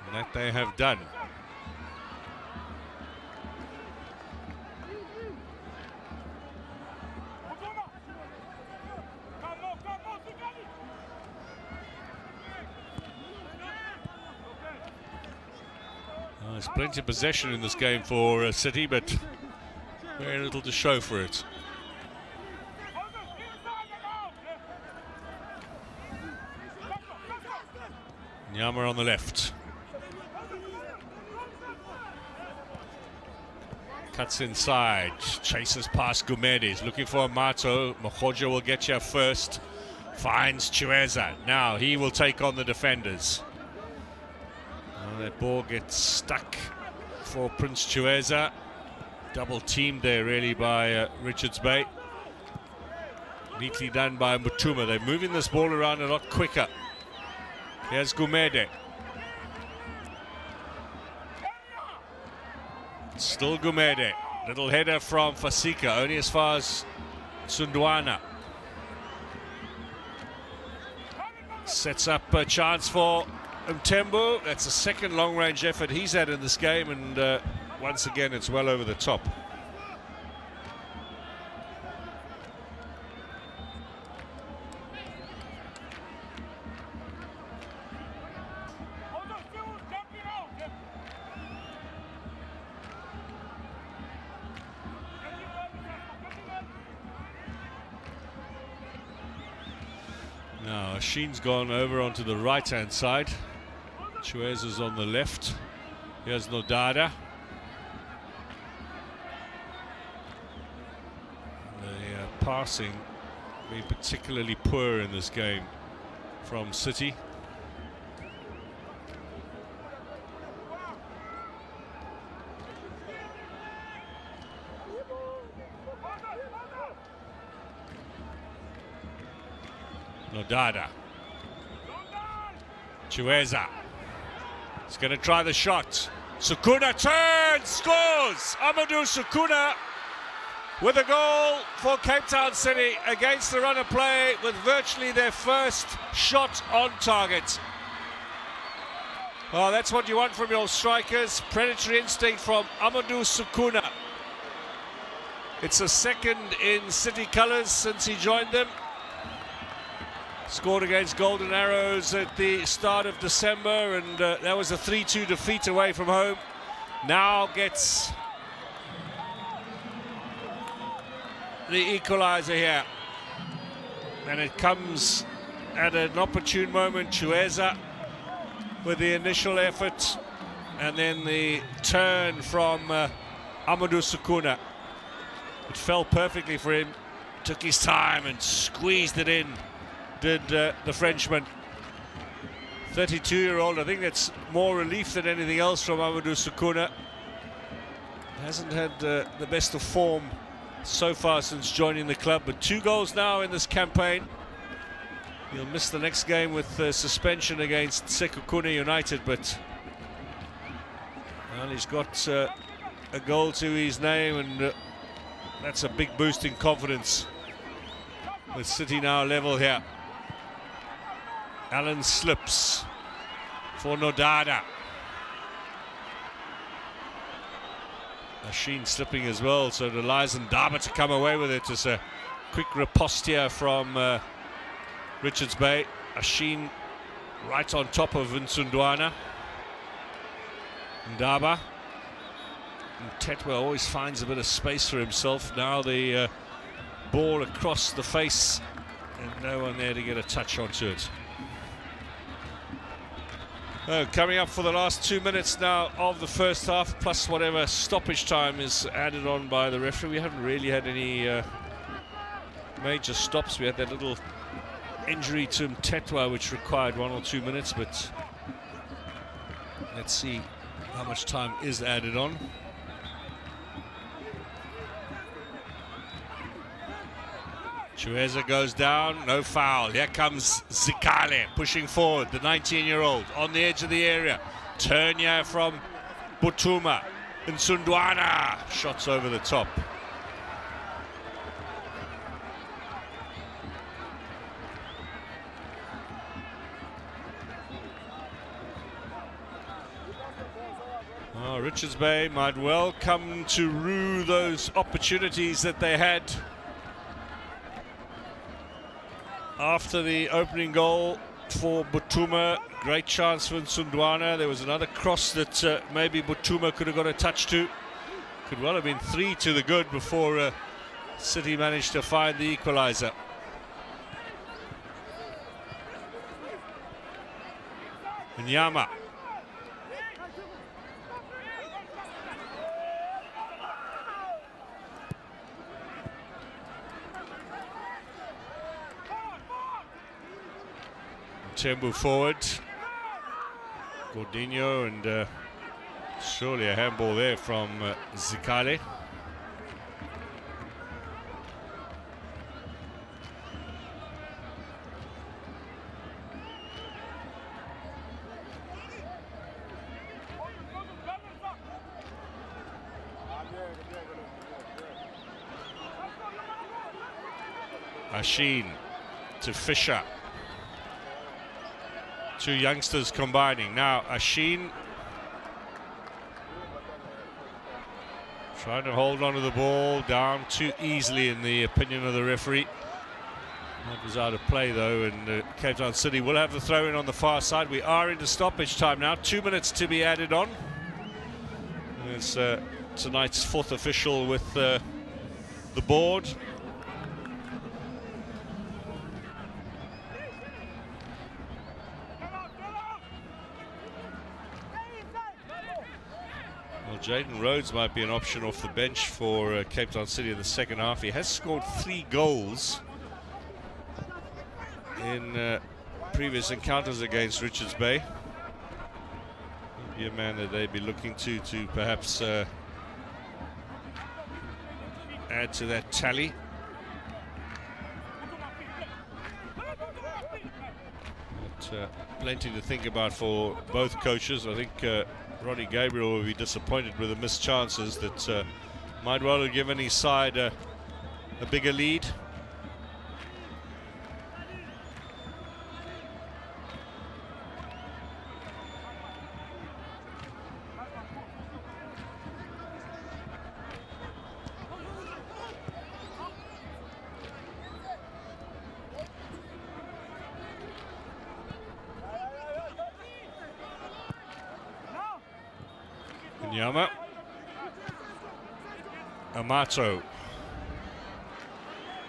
[SPEAKER 1] And that they have done. There's plenty of possession in this game for City, but very little to show for it. Nyama on the left. Cuts inside, chases past Gumede, looking for Amato. Mohoja will get you first. Finds Chiweza. Now he will take on the defenders. That ball gets stuck for Prince Chiweza. Double teamed there really by Richards Bay. Neatly done by Mutuma. They're moving this ball around a lot quicker. Here's Gumede. Still Gumede. Little header from Fasika, only as far as Sundwana. Sets up a chance for Mtembu. That's the second long-range effort he's had in this game, and once again it's well over the top. Now Sheen's gone over onto the right-hand side. Chiweza's on the left. Here's Nodada. The passing been particularly poor in this game from City. Nodada. Chiweza. He's going to try the shot. Sukuna turns, scores! Amadou Sukuna with a goal for Cape Town City against the run of play with virtually their first shot on target. Well, that's what you want from your strikers. Predatory instinct from Amadou Sukuna. It's a second in City colours since he joined them. Scored against Golden Arrows at the start of December, and that was a 3-2 defeat away from home. Now gets the equaliser here. And it comes at an opportune moment. Chiweza with the initial effort, and then the turn from Amadou Sukuna. It fell perfectly for him. Took his time and squeezed it in. Did the Frenchman. 32-year-old, I think that's more relief than anything else from Amadou Sukuna. Hasn't had the best of form so far since joining the club, but 2 goals now in this campaign. He'll miss the next game with suspension against Sekhukhune United, but well, he's got a goal to his name, and that's a big boost in confidence with City now level here. Allen slips for Nodada. Asheen slipping as well, so it relies on Ndaba to come away with it. It's a quick riposte here from Richards Bay. Asheen right on top of Nsundwana. Ndaba. And Tetwa always finds a bit of space for himself. Now the ball across the face, and no one there to get a touch onto it. Coming up for the last 2 minutes now of the first half, plus whatever stoppage time is added on by the referee. We haven't really had any major stops. We had that little injury to Mtetwa which required 1 or 2 minutes, but let's see how much time is added on. Chiweza goes down, no foul. Here comes Zikale pushing forward, the 19-year-old on the edge of the area. Turn here from Butuma. Nsundwana shots over the top. Oh, Richards Bay might well come to rue those opportunities that they had after the opening goal for Butuma. Great chance for Nsundwana. There was another cross that maybe Butuma could have got a touch to. Could well have been 3 to the good before City managed to find the equaliser. Nyama. Tembu forward. Gordinho, and surely a handball there from Zikale. Asheen to Fisher. 2 youngsters combining. Now Asheen trying to hold on to the ball, down too easily in the opinion of the referee. That was out of play though, and Cape Town City will have the throw in on the far side. We are into stoppage time now, 2 minutes to be added on. And it's tonight's 4th official with the board. Jaden Rhodes might be an option off the bench for Cape Town City in the second half. He has scored 3 goals in previous encounters against Richards Bay. He'd be a man that they'd be looking to perhaps add to that tally. But, plenty to think about for both coaches. I think Ronnie Gabriel will be disappointed with the missed chances that might well have given his side a bigger lead. Nyama. Amato.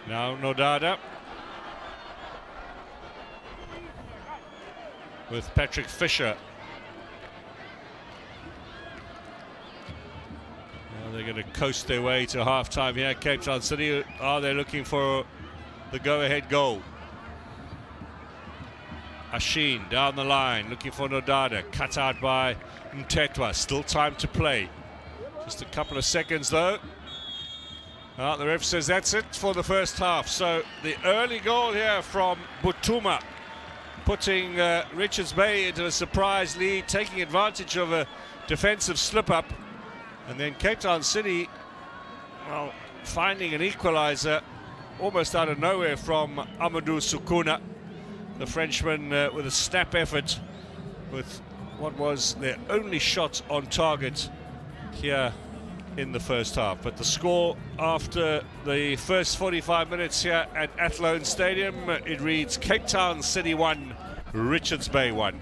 [SPEAKER 1] Now Nodada. With Patrick Fisher. Now they're going to coast their way to half-time here. Cape Town City, are they looking for the go-ahead goal? Ashin down the line, looking for Nodada, cut out by Mtetwa, still time to play. Just a couple of seconds though. The ref says that's it for the first half. So the early goal here from Butuma, putting Richards Bay into a surprise lead, taking advantage of a defensive slip-up. And then Cape Town City, well, finding an equalizer almost out of nowhere from Amadou Sukuna. The Frenchman with a snap effort with what was their only shot on target here in the first half. But the score after the first 45 minutes here at Athlone Stadium, it reads Cape Town City 1, Richards Bay 1.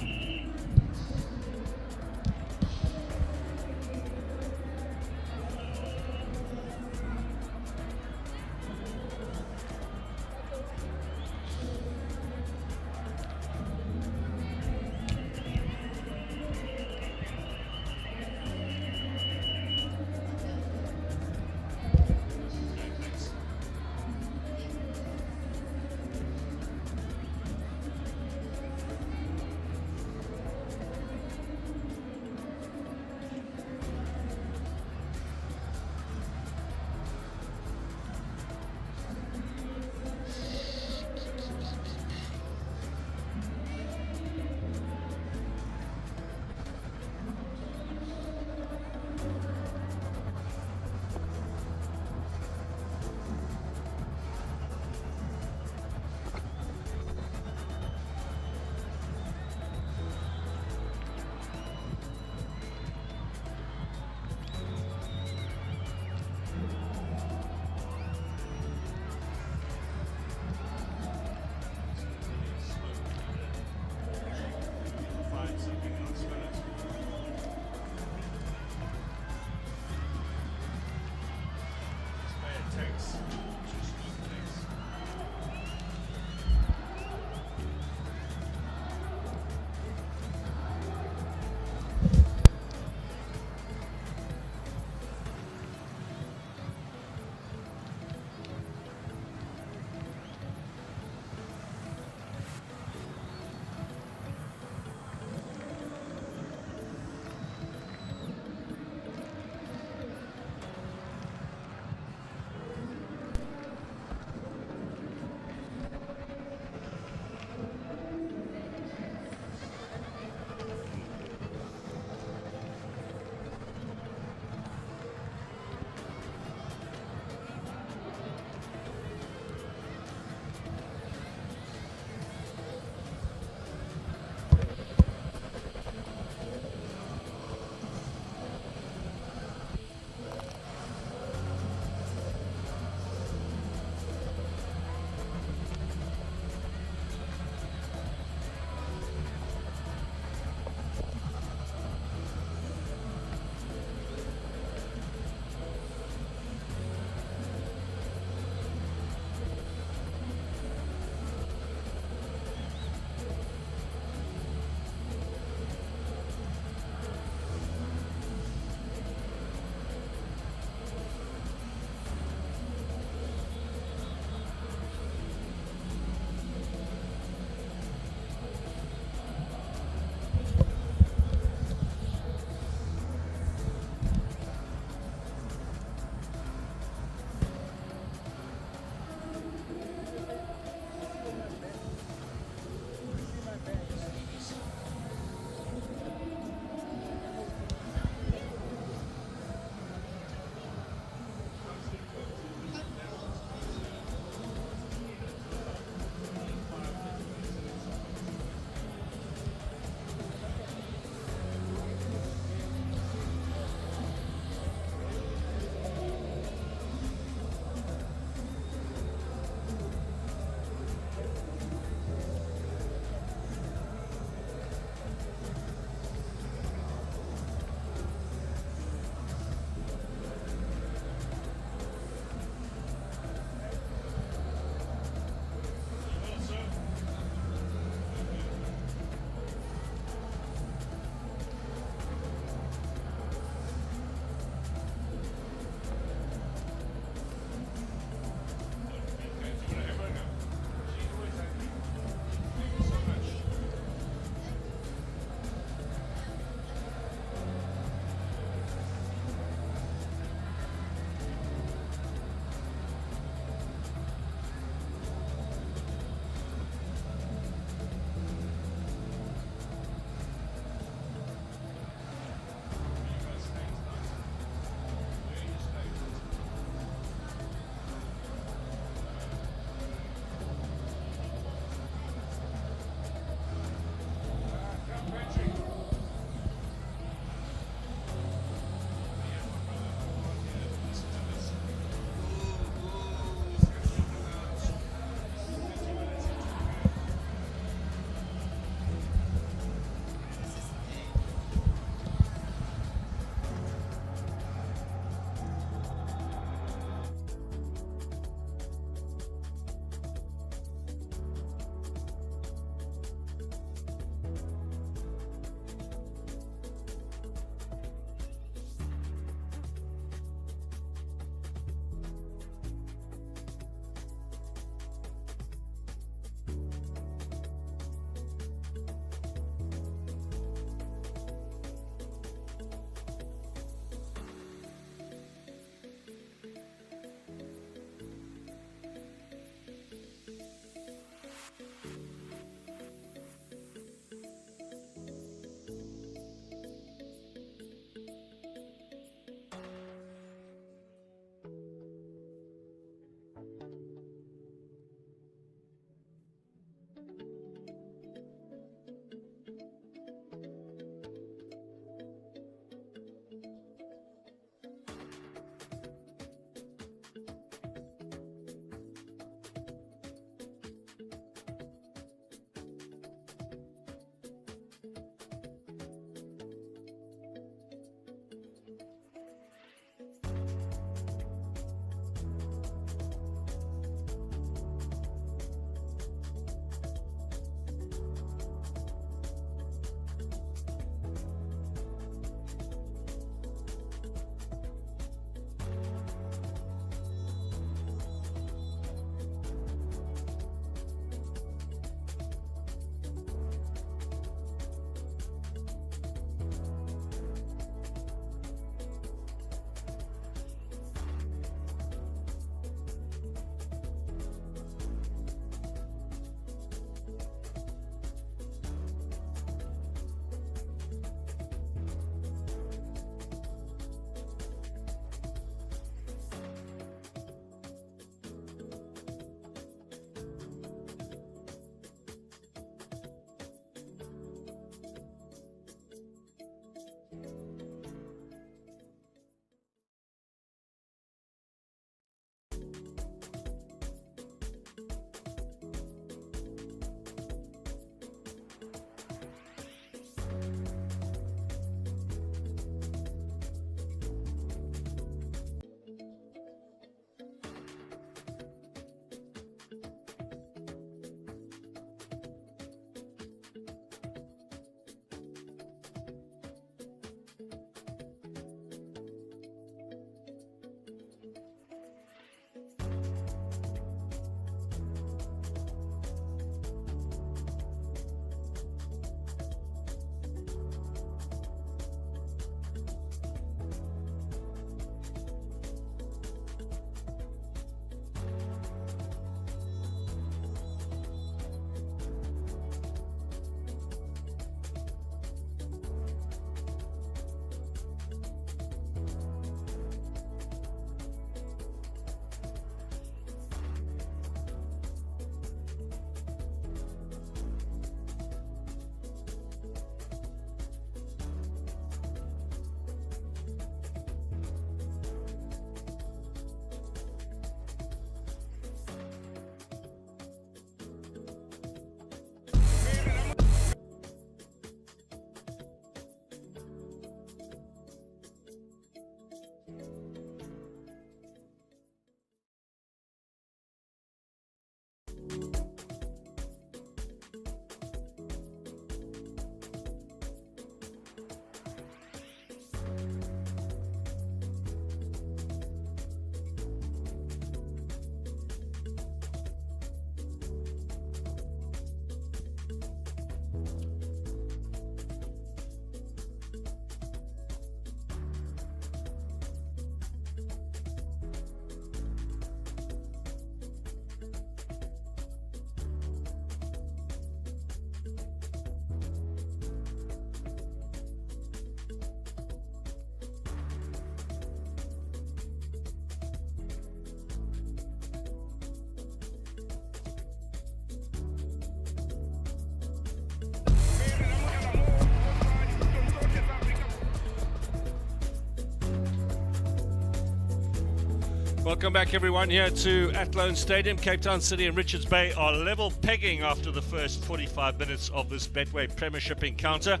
[SPEAKER 1] Welcome back everyone here to Athlone Stadium. Cape Town City and Richards Bay are level pegging after the first 45 minutes of this Betway Premiership encounter.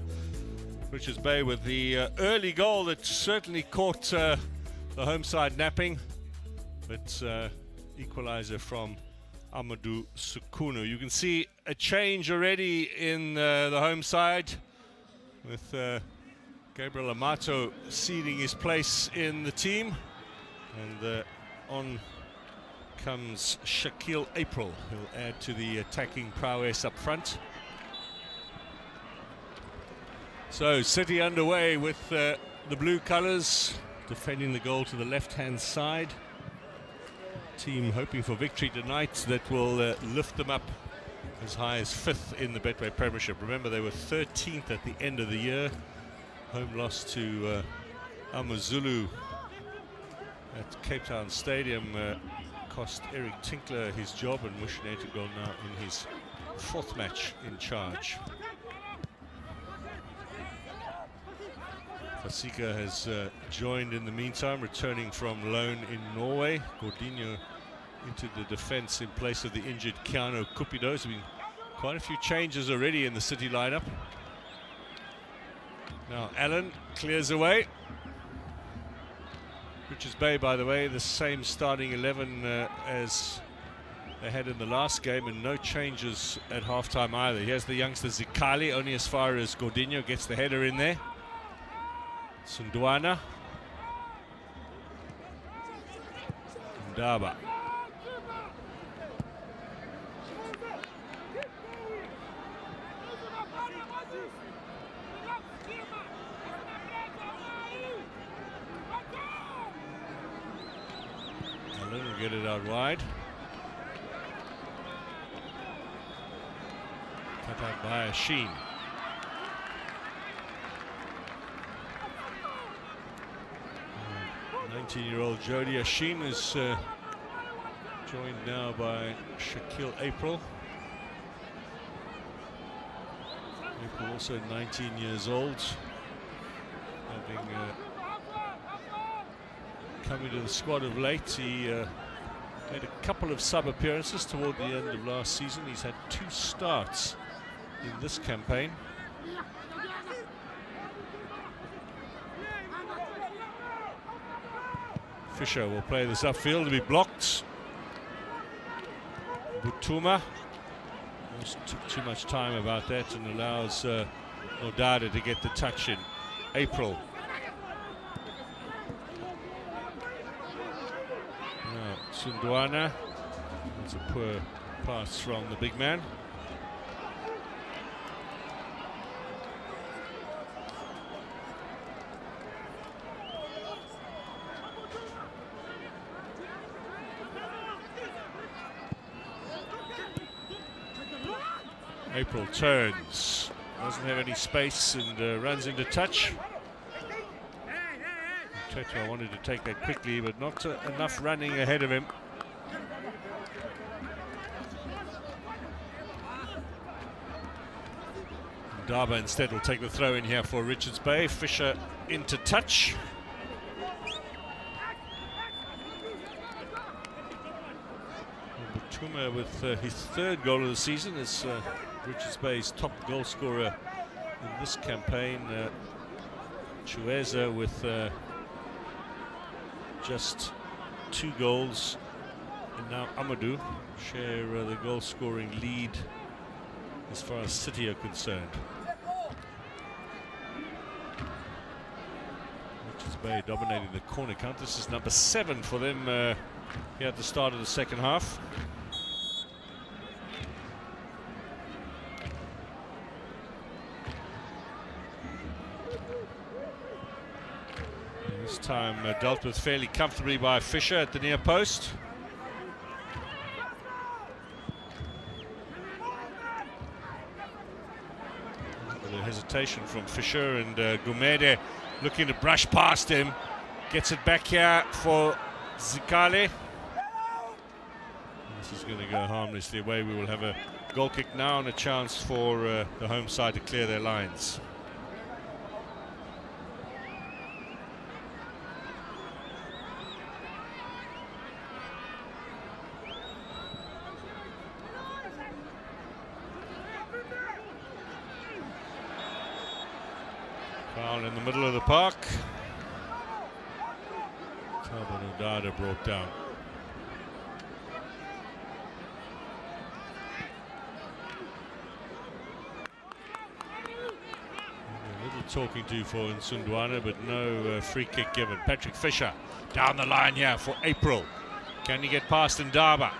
[SPEAKER 1] Richards Bay with the early goal that certainly caught the home side napping, but equaliser from Amadou Sukunu. You can see a change already in the home side with Gabriel Amato ceding his place in the team, and on comes Shaquille April, who'll add to the attacking prowess up front. So City underway with the blue colours, defending the goal to the left-hand side. Team hoping for victory tonight that will lift them up as high as 5th in the Betway Premiership. Remember, they were 13th at the end of the year. Home loss to AmaZulu at Cape Town Stadium cost Eric Tinkler his job, and Mushine to go now in his 4th match in charge. Fasika has joined in the meantime, returning from loan in Norway. Gordinho into the defence in place of the injured Keanu Cupido. There's been quite a few changes already in the City lineup. Now Allen clears away. Richards Bay, by the way, the same starting 11 as they had in the last game, and no changes at half-time either. Here's the youngster Zikali, only as far as Gordinho gets the header in there. Sundwana. Ndaba. Allen will get it out wide. Cut out by Sheen. 19-year-old Jody Asheen is joined now by Shaquille April. April also 19 years old, having come into the squad of late. He made a couple of sub appearances toward the end of last season. He's had 2 starts in this campaign. Fisher will play this upfield to be blocked. Butuma almost took too much time about that and allows Nodada to get the touch in. April. Now Sundwana. That's a poor pass from the big man. April turns, doesn't have any space, and runs into touch. Tetra wanted to take that quickly, but not enough running ahead of him. Ndaba instead will take the throw in here for Richards Bay. Fisher into touch. Butuma with his 3rd goal of the season is Richards Bay's top goal scorer in this campaign. Chueza with just 2 goals, and now Amadou share the goal scoring lead as far as City are concerned. Richards Bay dominating the corner count. This is number 7 for them here at the start of the second half. This time dealt with fairly comfortably by Fisher at the near post. A hesitation from Fisher, and Gumede looking to brush past him. Gets it back here for Zikali. This is going to go harmlessly away. We will have a goal kick now and a chance for the home side to clear their lines. Foul in the middle of the park. Thabo Nodada brought down. A little talking to for Nsundwana, but no free kick given. Patrick Fisher down the line here for April. Can he get past Ndaba?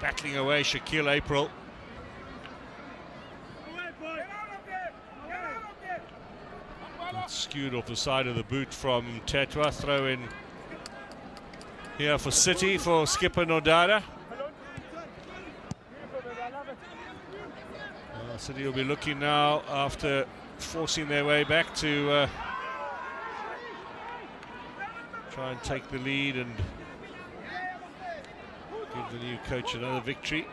[SPEAKER 1] Battling away Shaquille April. Skewed off the side of the boot from Tetwa. Throw in here for City for skipper Nodada. City will be looking now after forcing their way back to try and take the lead and give the new coach another victory.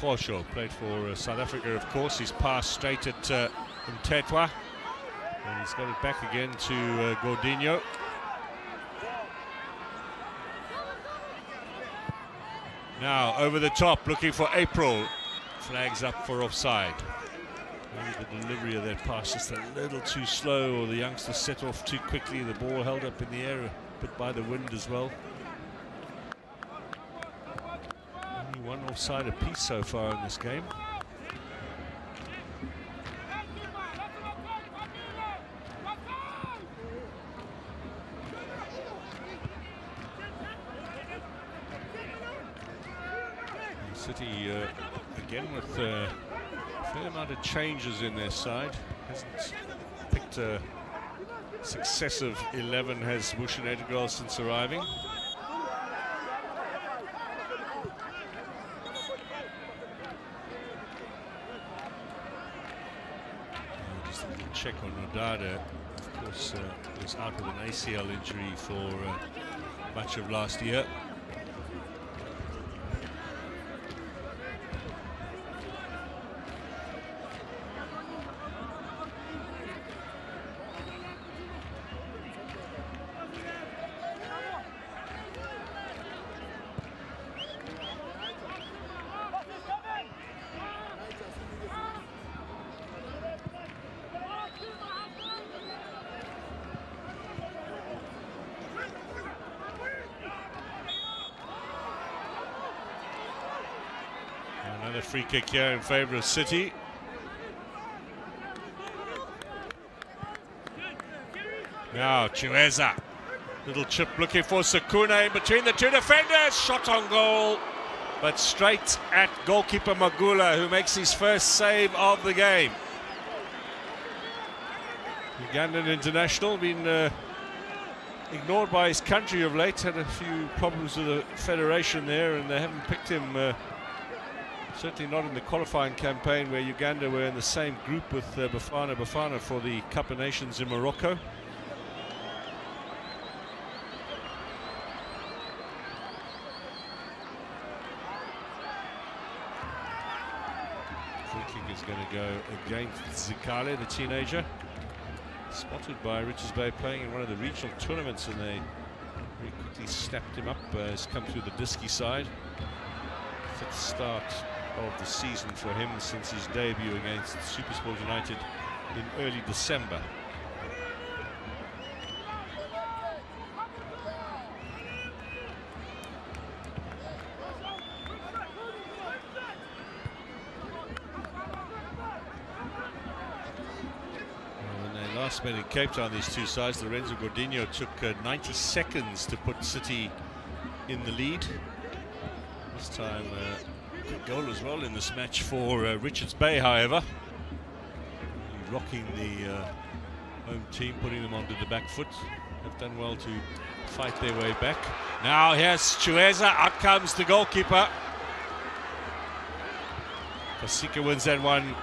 [SPEAKER 1] Mokosho played for South Africa, of course. He's passed straight at Mtetwa. And he's got it back again to Gordinho. Now over the top, looking for April. Flags up for offside. Maybe the delivery of that pass just a little too slow, or the youngster set off too quickly. The ball held up in the air, a bit by the wind as well. Only one offside apiece so far in this game. City again with a fair amount of changes in their side. Hasn't picked a successive 11, has Bushin Edgar since arriving. Just a little check on Nodada. Of course, was out with an ACL injury for much of last year. Another free kick here in favour of City. Now Chiweza, little chip looking for Sakuna in between the two defenders. Shot on goal, but straight at goalkeeper Magula, who makes his first save of the game. Ugandan international, been ignored by his country of late. Had a few problems with the federation there, and they haven't picked him. Certainly not in the qualifying campaign, where Uganda were in the same group with Bafana for the Cup of Nations in Morocco. Free kick is going to go against Zikale, the teenager. Spotted by Richards Bay, playing in one of the regional tournaments, and they very quickly snapped him up. He's come through the Diski side. Fifth start of the season for him since his debut against Supersport United in early December. When they last met in Cape Town, these two sides, Lorenzo Gordinho took 90 seconds to put City in the lead. This time good goal as well in this match for Richards Bay, however. Rocking the home team, putting them onto the back foot. Have done well to fight their way back. Now here's Chiweza, out comes the goalkeeper. Pasika wins that one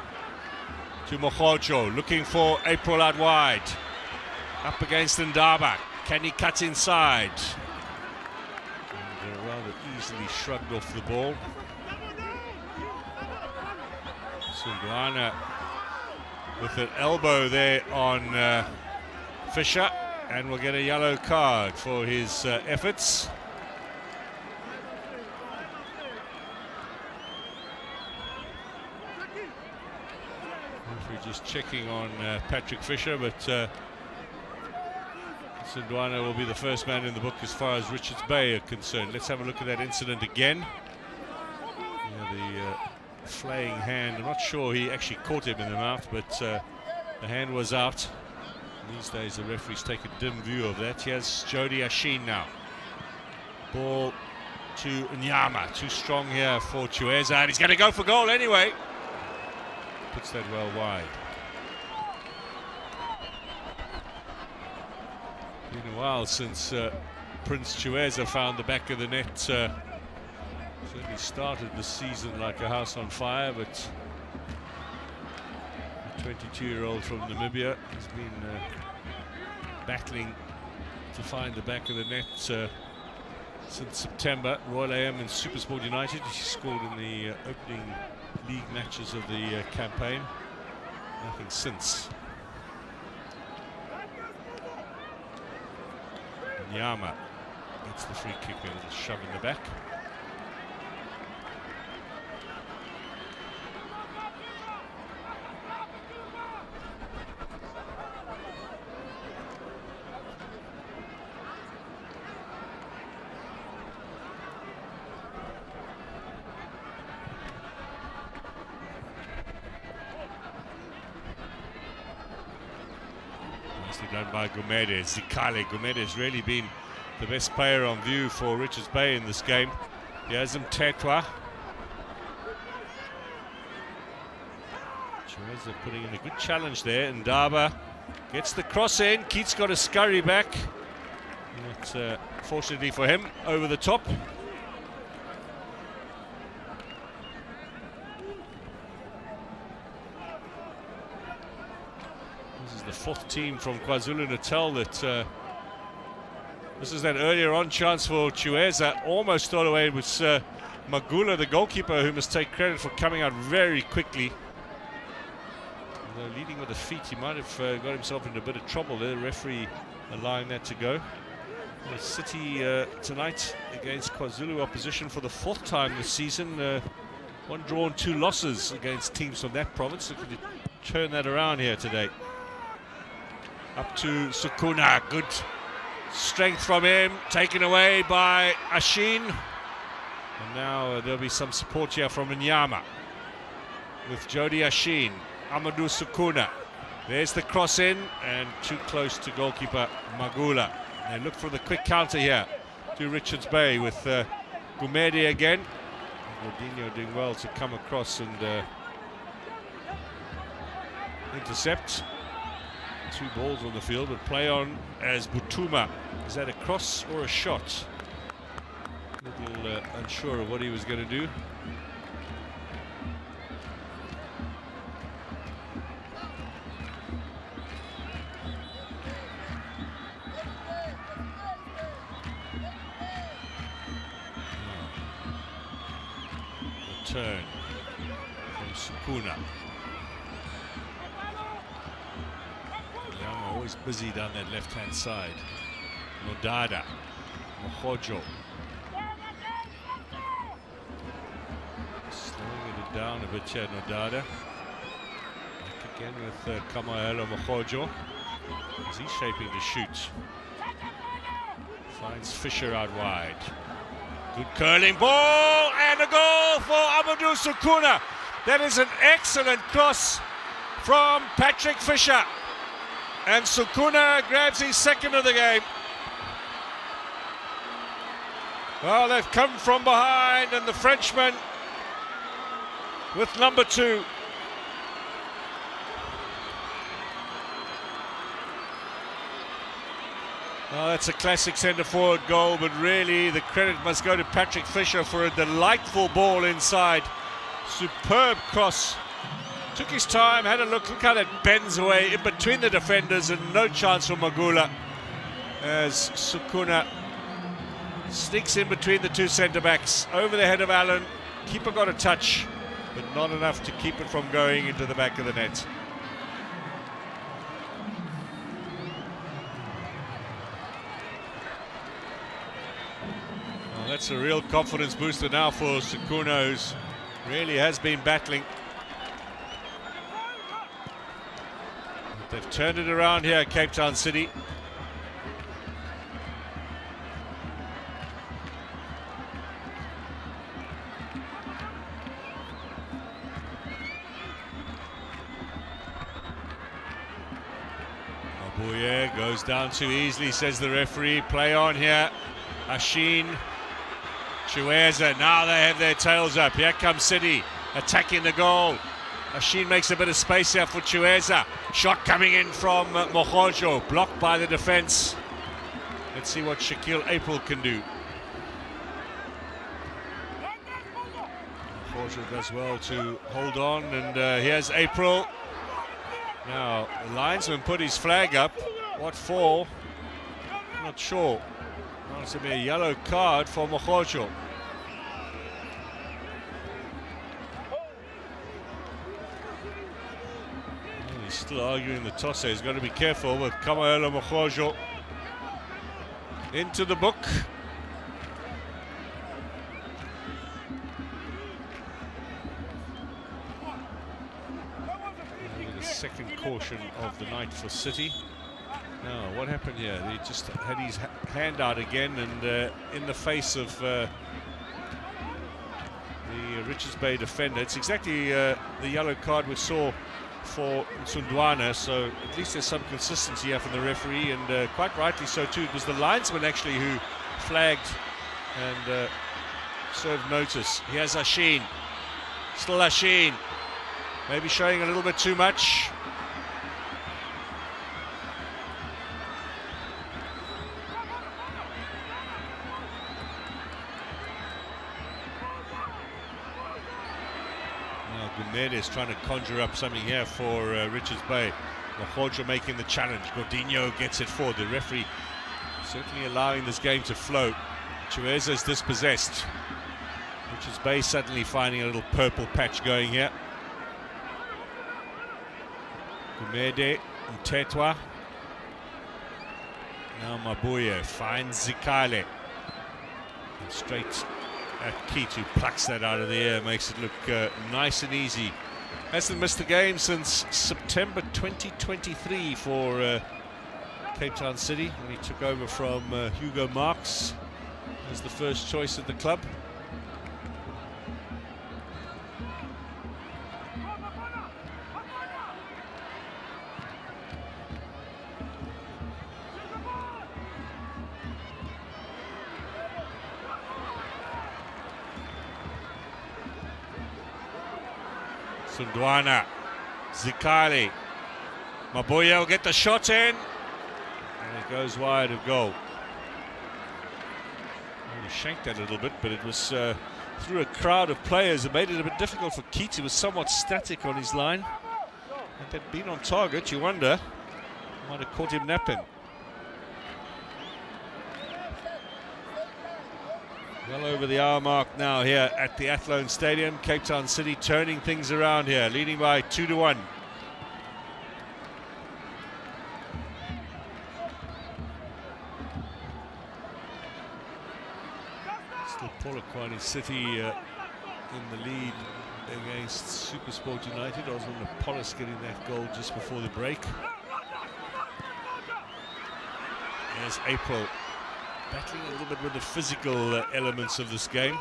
[SPEAKER 1] to Mokhojo, looking for April out wide. Up against Ndaba, can he cut inside? And rather easily shrugged off the ball. Sundwana with an elbow there on Fisher, and will get a yellow card for his efforts. We're just checking on Patrick Fisher, but Sundwana will be the first man in the book as far as Richards Bay are concerned. Let's have a look at that incident again. The flaying hand, I'm not sure he actually caught him in the mouth, but the hand was out. These days the referees take a dim view of that. Here's Jody Asheen now. Ball to Nyama, too strong here for Chiweza, and he's going to go for goal anyway. Puts that well wide. Been a while since Prince Chiweza found the back of the net. Certainly started the season like a house on fire, but the 22-year-old from Namibia has been battling to find the back of the net since September. Royal AM and SuperSport United. He scored in the opening league matches of the campaign. Nothing since. Nyama gets the free kick, a little shove in the back. Done by Gumede. Zikale. Gumede has really been the best player on view for Richards Bay in this game. Yazim Tetwa. Chiweza putting in a good challenge there. Ndaba gets the cross in. Keats got a scurry back. But, fortunately for him, over the top. The fourth team from KwaZulu-Natal that this is that earlier on chance for Chiweza, almost thrown away with Magula, the goalkeeper, who must take credit for coming out very quickly. Although leading with the feet, he might have got himself into a bit of trouble there. The referee allowing that to go. The City tonight against KwaZulu opposition for the fourth time this season. One draw and 2 losses against teams from that province. Looking to turn that around here today. Up to Sukuna, good strength from him, taken away by Asheen. And now there'll be some support here from Nyama with Jody Asheen. Amadou Sukuna, there's the cross in and too close to goalkeeper Magula. They look for the quick counter here to Richards Bay with Gumede again. Rodinho doing well to come across and intercept. 2 balls on the field, but play on as Butuma. Is that a cross or a shot? A little unsure of what he was going to do. Return from Sukuna. Always busy down that left-hand side. Nodada, Mohojo. Slowing it down a bit here, Nodada. Back again with Kamaelo Mohojo. Is he shaping to shoot? Finds Fisher out wide. Good curling ball and a goal for Amadou Sukuna. That is an excellent cross from Patrick Fisher. And Sukuna grabs his second of the game. Well, they've come from behind, and the Frenchman with number 2. Well, that's a classic centre-forward goal, but really the credit must go to Patrick Fisher for a delightful ball inside. Superb cross. Took his time, had a look how that bends away in between the defenders, and no chance for Magula as Sukuna sneaks in between the 2 centre-backs, over the head of Allen. Keeper got a touch, but not enough to keep it from going into the back of the net. Well, that's a real confidence booster now for Sukuna, who's really has been battling. But they've turned it around here at Cape Town City. Mabuye goes down too easily, says the referee. Play on here. Ashin. Chiweza, now they have their tails up. Here comes City, attacking the goal. Ashin makes a bit of space here for Chiweza. Shot coming in from Mohojo, blocked by the defence. Let's see what Shaquille April can do. Mohojo does well to hold on, and here's April. Now, the linesman put his flag up. What for? Not sure. It's going to be a yellow card for Mohojo. He's still arguing the toss. He's got to be careful with Kamaela Mohojo into the book. The second caution of the night for City. Now, what happened here? He just had his hand out again, and in the face of the Richards Bay defender. It's exactly the yellow card we saw for Sundwana, so at least there's some consistency here from the referee, and quite rightly so too. It was the linesman actually who flagged and served notice. Here's Ashin. Still Ashin. Maybe showing a little bit too much. Gumede is trying to conjure up something here for Richards Bay. Mohojo making the challenge. Gordinho gets it forward. The referee certainly allowing this game to flow. Chiweza is dispossessed. Richards Bay suddenly finding a little purple patch going here. Gumede, Mtetwa. Now Mabuye finds Zikale. And straight at Kitu, plucks that out of the air, makes it look nice and easy. Hasn't missed a game since September 2023 for Cape Town City, when he took over from Hugo Marks as the first choice at the club. Sundwana, Zikali, Mabuye will get the shot in, and it goes wide of goal. He shanked that a little bit, but it was through a crowd of players. It made it a bit difficult for Keats. He was somewhat static on his line. If they'd been on target, you wonder, might have caught him napping. Well over the hour mark now here at the Athlone Stadium. Cape Town City turning things around here, leading by 2-1. Still Polokwane City in the lead against SuperSport United. Osman Apollos getting that goal just before the break. There's April, battling a little bit with the physical elements of this game.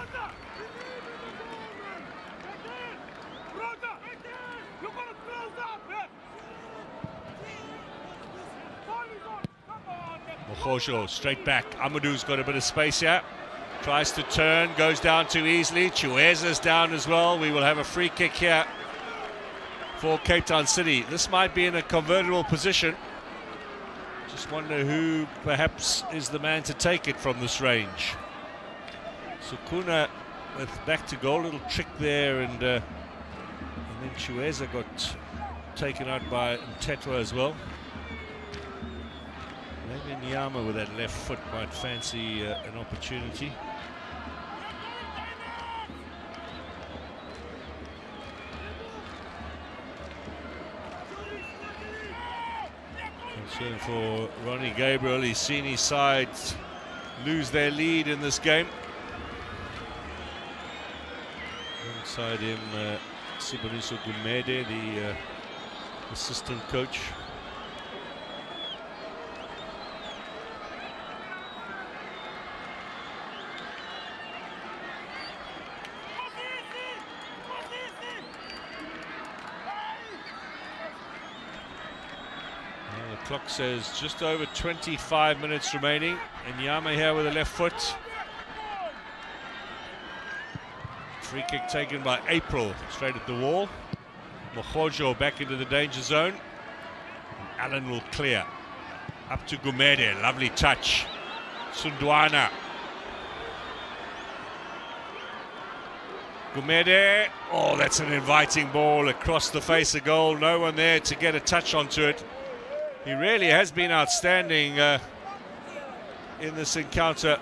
[SPEAKER 1] Mohojo straight back. Amadou's got a bit of space here. Tries to turn, goes down too easily. Chiweza's down as well. We will have a free kick here for Cape Town City. This might be in a convertible position. Just wonder who perhaps is the man to take it from this range. Sukuna with back to goal, little trick there, and then Chiweza got taken out by Mtetwa as well. Maybe Nyama with that left foot might fancy an opportunity. Concern for Ronnie Gabriel. He's seen his side lose their lead in this game. Alongside him, Siboniso Gumede, the assistant coach. Clock says just over 25 minutes remaining. And Nyama here with a left foot. Free kick taken by April, straight at the wall. Mohojo back into the danger zone. And Allen will clear. Up to Gumede, lovely touch. Sundwana. Gumede, oh, that's an inviting ball across the face of goal. No one there to get a touch onto it. He really has been outstanding in this encounter.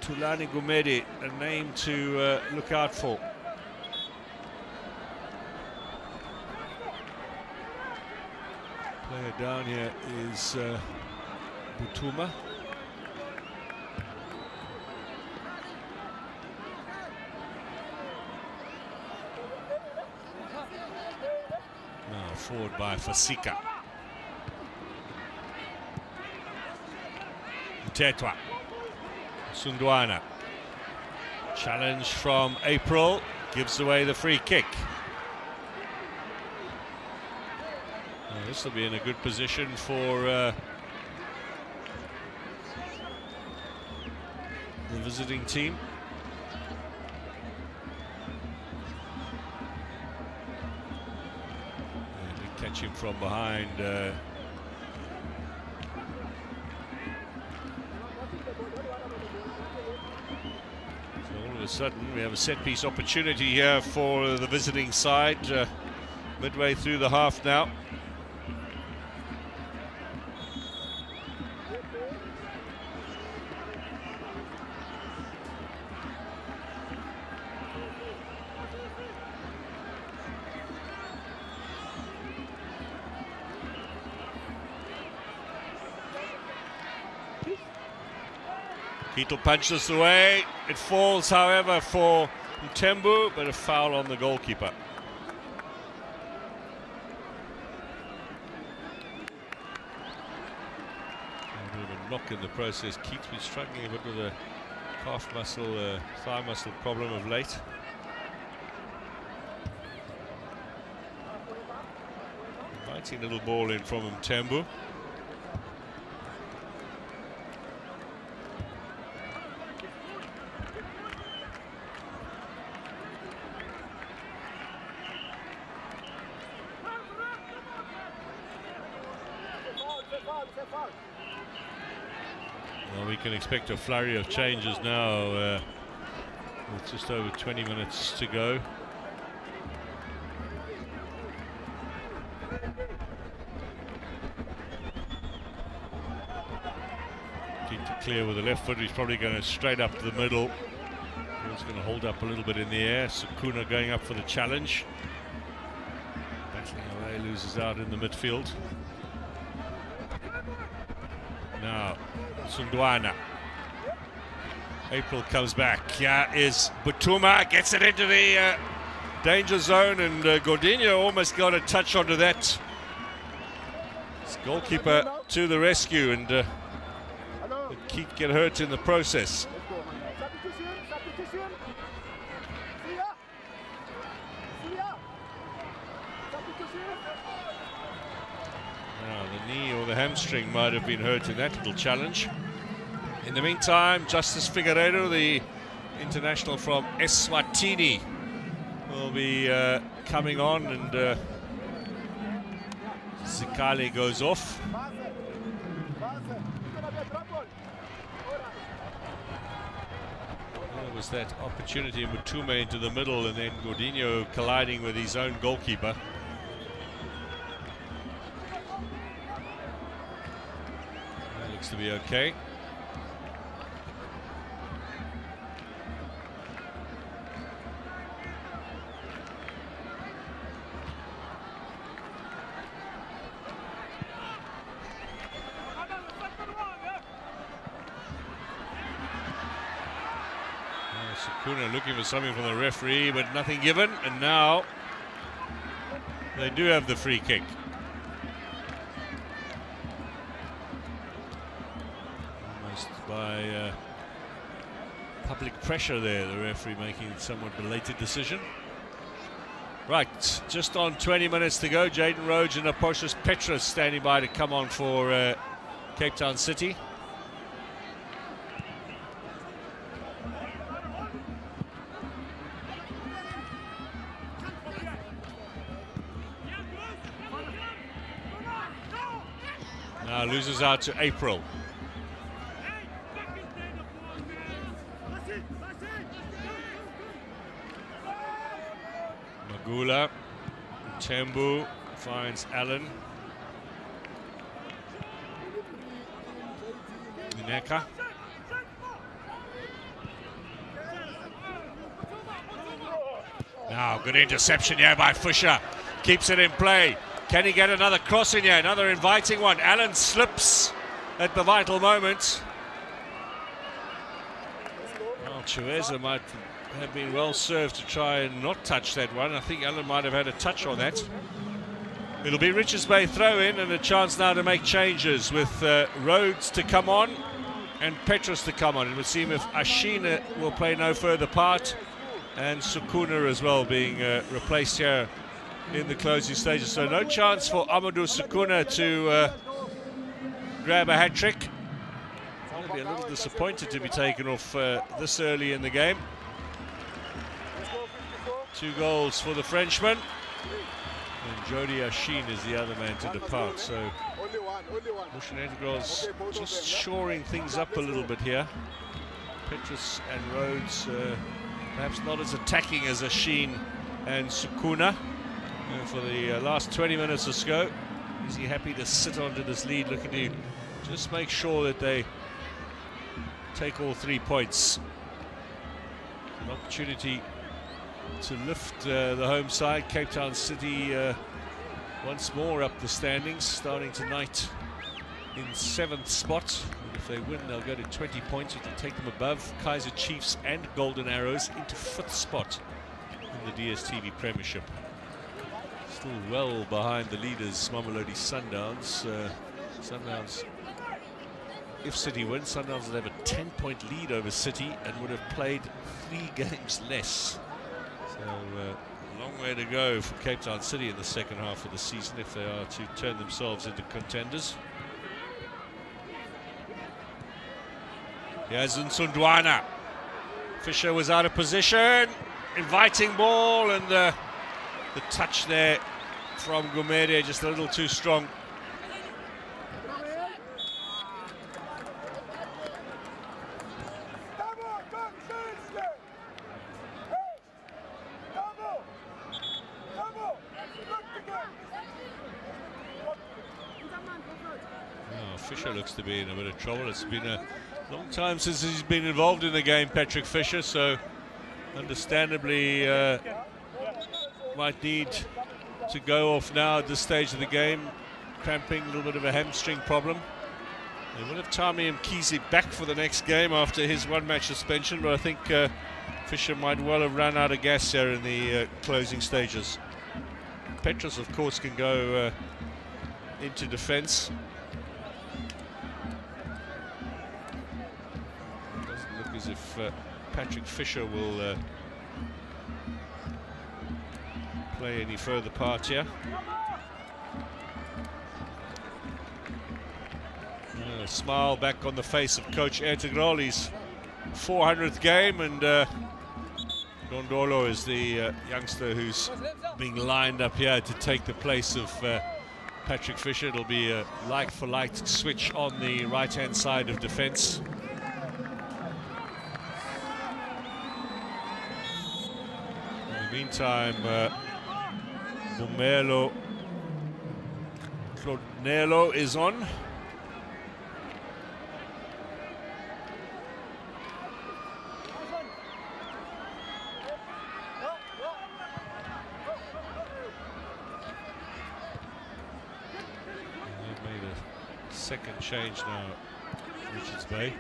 [SPEAKER 1] Thulani Gumede, a name to look out for. Player down here is Butuma. Now forward by Fasika. Mtetwa. Sundwana. Challenge from April. Gives away the free kick. This will be in a good position for the visiting team. And they catch him from behind. So all of a sudden we have a set-piece opportunity here for the visiting side. Midway through the half now. Keetle punches away. It falls, however, for Mtembu, but a foul on the goalkeeper. A bit of a knock in the process. Keats been struggling a bit with a calf muscle, thigh muscle problem of late. Inviting little ball in from Mtembu. Well, we can expect a flurry of changes now with just over 20 minutes to go. Keep to clear with the left foot. He's probably going to straight up the middle. He's going to hold up a little bit in the air. Sakuna going up for the challenge. Battling away, loses out in the midfield. Now, Sundwana. April comes back. Here is Butuma, gets it into the danger zone, and Gordinho almost got a touch onto that. His goalkeeper to the rescue, and Keith get hurt in the process. The knee or the hamstring might have been hurt in that little challenge. In the meantime, Justice Figueiredo, the international from Eswatini, will be coming on, and Zikali goes off. There was that opportunity, Mutume into the middle, and then Gordinho colliding with his own goalkeeper. To be okay. Sakuna looking for something from the referee, but nothing given, and now they do have the free kick. By public pressure there, the referee making somewhat belated decision. Right, just on 20 minutes to go. Jaden Rhodes and Aposhos Petros standing by to come on for Cape Town City. Now loses out to April. Magula, Tembu finds Allen. Ineka. Now, good interception here by Fisher. Keeps it in play. Can he get another cross in here? Another inviting one. Allen slips at the vital moment. Well, Chiweza might have been well served to try and not touch that one. I think Allen might have had a touch on that. It'll be Richards Bay throw in and a chance now to make changes with Rhodes to come on and Petros to come on. It would seem if Ashina will play no further part and Sukuna as well being replaced here in the closing stages. So no chance for Amadou Sukuna to grab a hat-trick. I'll be a little disappointed to be taken off this early in the game. 2 goals for the Frenchman. And Jody Ashine is the other man to depart. So Motion Integrals just shoring things up a little bit here. Petros and Rhodes perhaps not as attacking as Ashine and Sukuna. For the last 20 minutes or so, is he happy to sit onto this lead, looking to just make sure that they take all 3 points. An opportunity to lift the home side. Cape Town City once more up the standings, starting tonight in 7th spot. And if they win, they'll go to 20 points, which will take them above Kaiser Chiefs and Golden Arrows into 5th spot in the DSTV Premiership. Still well behind the leaders, Mamelodi Sundowns. Sundowns, if City wins, Sundowns will have a 10-point lead over City and would have played 3 games less. So a long way to go for Cape Town City in the second half of the season if they are to turn themselves into contenders. Here's Nsundwana. Fisher was out of position. Inviting ball, and the touch there from Gumede just a little too strong. Fisher looks to be in a bit of trouble. It's been a long time since he's been involved in the game, Patrick Fisher, so understandably might need to go off now at this stage of the game. Cramping, a little bit of a hamstring problem. They will have Tami Mkhize back for the next game after his 1-match suspension, but I think Fisher might well have run out of gas here in the closing stages. Petros, of course, can go into defence. Doesn't look as if Patrick Fisher will play any further part here. Smile back on the face of Coach Ertegroli's 400th game, and Dondolo is the youngster who's being lined up here to take the place of Patrick Fisher. It'll be a like-for-like switch on the right-hand side of defence. In the meantime, Bomelo Claudnello is on. Second change now, Richards Bay.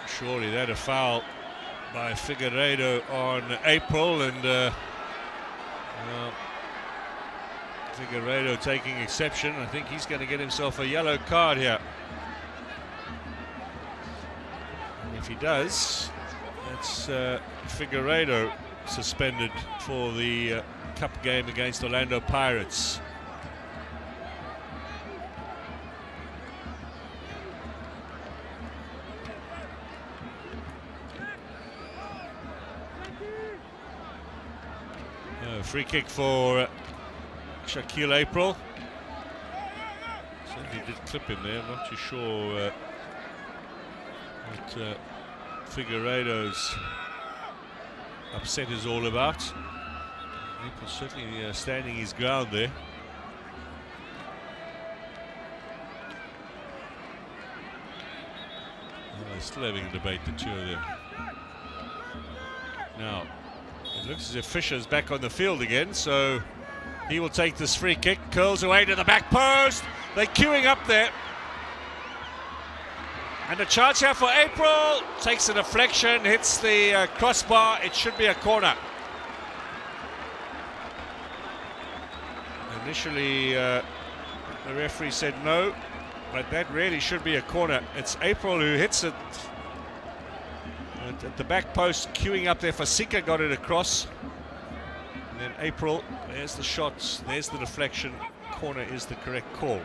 [SPEAKER 1] Surely that a foul by Figueiredo on April, and well, Figueiredo taking exception. I think he's going to get himself a yellow card here. And If he does, it's Figueiredo suspended for the cup game against Orlando Pirates. Free kick for Shaquille April. Certainly did clip him there. I'm not too sure what Figueiredo's upset is all about. April certainly standing his ground there. Well, they're still having a debate, the two of them. Now, it looks as if Fisher's back on the field again, so he will take this free kick, curls away to the back post. They're queuing up there. And a charge here for April. Takes a deflection, hits the crossbar. It should be a corner. Initially, the referee said no, but that really should be a corner. It's April who hits it at the back post, queuing up there. Fasika got it across. And then April, there's the shots, there's the deflection. Corner is the correct call.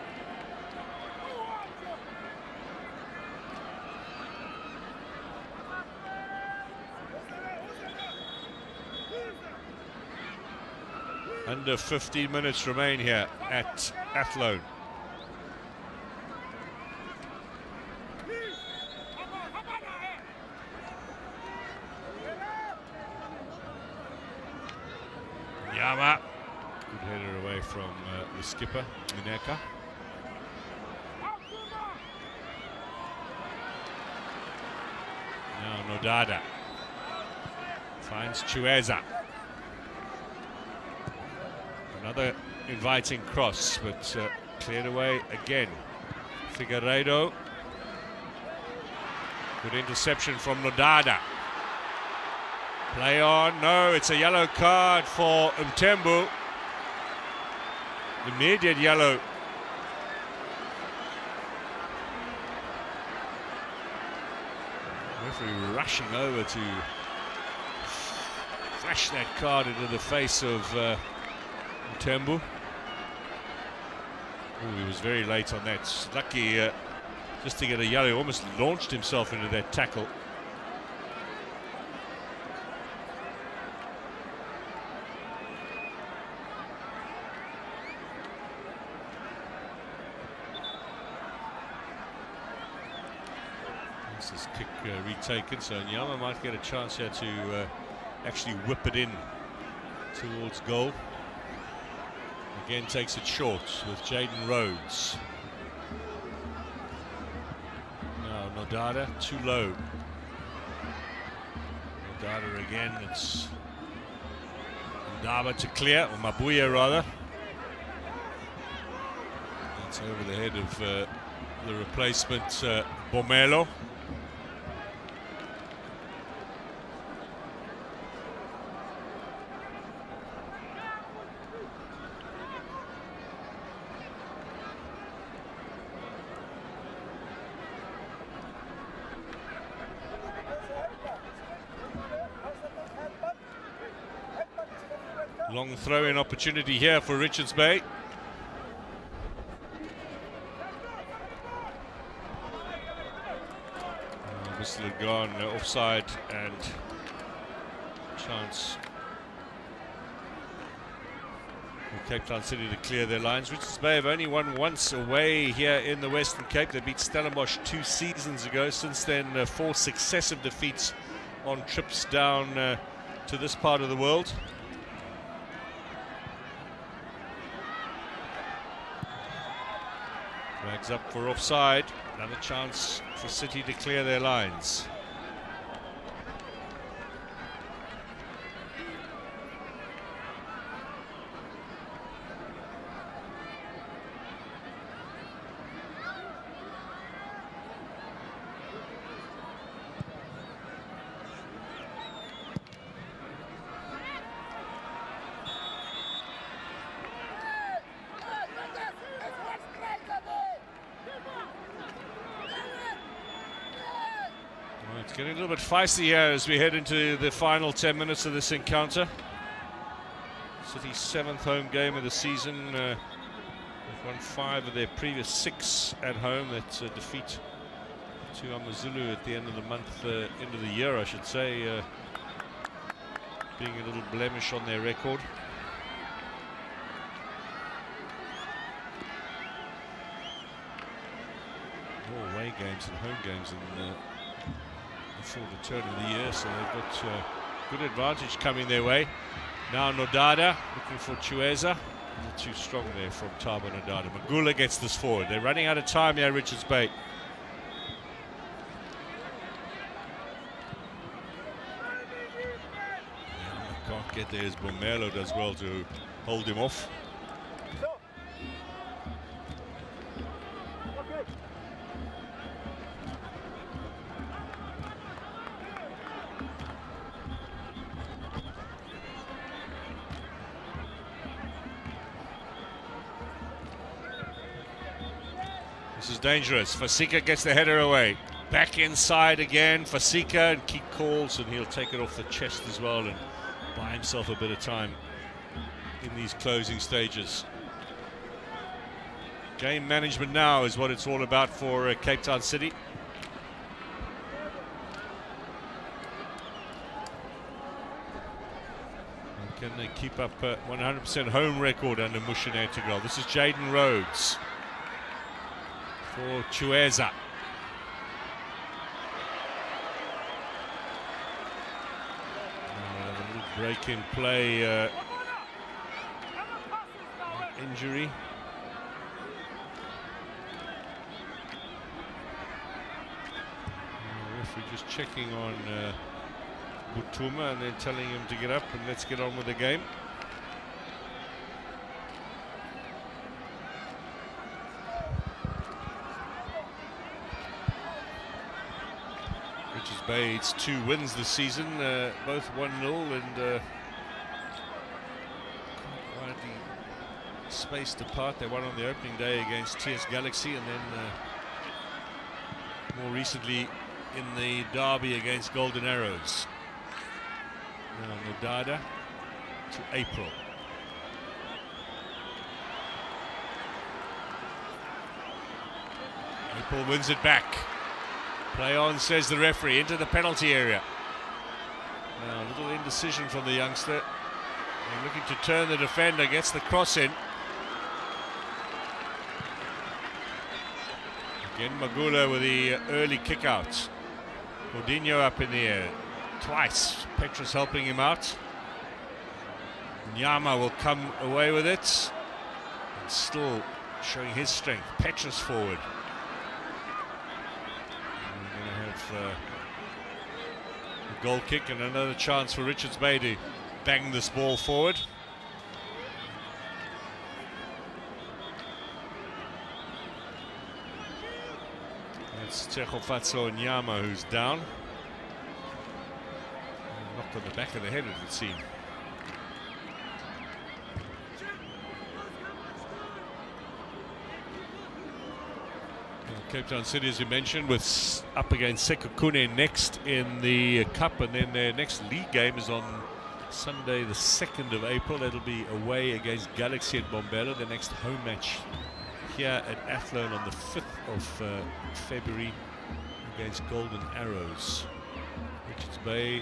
[SPEAKER 1] Under 15 minutes remain here at Athlone. Yama, good header away from the skipper, Mineka. Now Nodada finds Chueza. Another inviting cross, but cleared away again. Figueiredo. Good interception from Nodada. Play on. No, it's a yellow card for Mthembu. Immediate yellow. Referee rushing over to flash that card into the face of Mthembu. Oh, he was very late on that. Lucky just to get a yellow. He almost launched himself into that tackle. This is kick retaken, so Nyama might get a chance here to actually whip it in towards goal. Again takes it short with Jaden Rhodes. Now Nodada too low. Nodada again, it's Ndaba to clear, or Mabuya rather. That's over the head of the replacement Bomelo. Long throw-in opportunity here for Richards Bay. Whistle had gone offside, and chance for Cape Town City to clear their lines. Richards Bay have only won once away here in the Western Cape. They beat Stellenbosch 2 seasons ago. Since then, 4 successive defeats on trips down to this part of the world. Flags up for offside. Another chance for City to clear their lines. It's getting a little bit feisty here as we head into the final 10 minutes of this encounter. City's 7th home game of the season. They've won 5 of their previous 6 at home. That's a defeat to AmaZulu at the end of the month, end of the year, I should say, being a little blemish on their record. More away games and home games before the turn of the year, so they've got good advantage coming their way. Now Nodada looking for Chiweza. Not too strong there from Thabo Nodada. Magula gets this forward. They're running out of time here, Richards Bay. Can't get there as Bomelo does well to hold him off. This is dangerous. Fasika gets the header away. Back inside again. Fasika, and Keith calls, and he'll take it off the chest as well and buy himself a bit of time in these closing stages. Game management now is what it's all about for Cape Town City. And can they keep up 100% home record under Mushin Integral? This is Jaden Rhodes for Chiweza. Break in play, injury. Referee just checking on Butuma and then telling him to get up and let's get on with the game. Richards Bay, it's 2 wins this season, both 1-0 and quite widely spaced apart. They won on the opening day against TS Galaxy and then more recently in the derby against Golden Arrows. Now Nodada to April. April wins it back. Play on, says the referee, into the penalty area. Now, a little indecision from the youngster. They're looking to turn the defender, gets the cross in. Again, Magula with the early kick out. Cordinho up in the air. Twice, Petrus helping him out. Nyama will come away with it. And still showing his strength. Petrus forward. A goal kick and another chance for Richards Bay to bang this ball forward. It's Tshegofatso Nyama who's down. Knocked on the back of the head, it would seem. Cape Town City, as you mentioned, with up against Sekhukhune next in the Cup, and then their next league game is on Sunday the 2nd of April. That'll be away against Galaxy at Bombela. The next home match here at Athlone on the 5th of February against Golden Arrows. Richards Bay,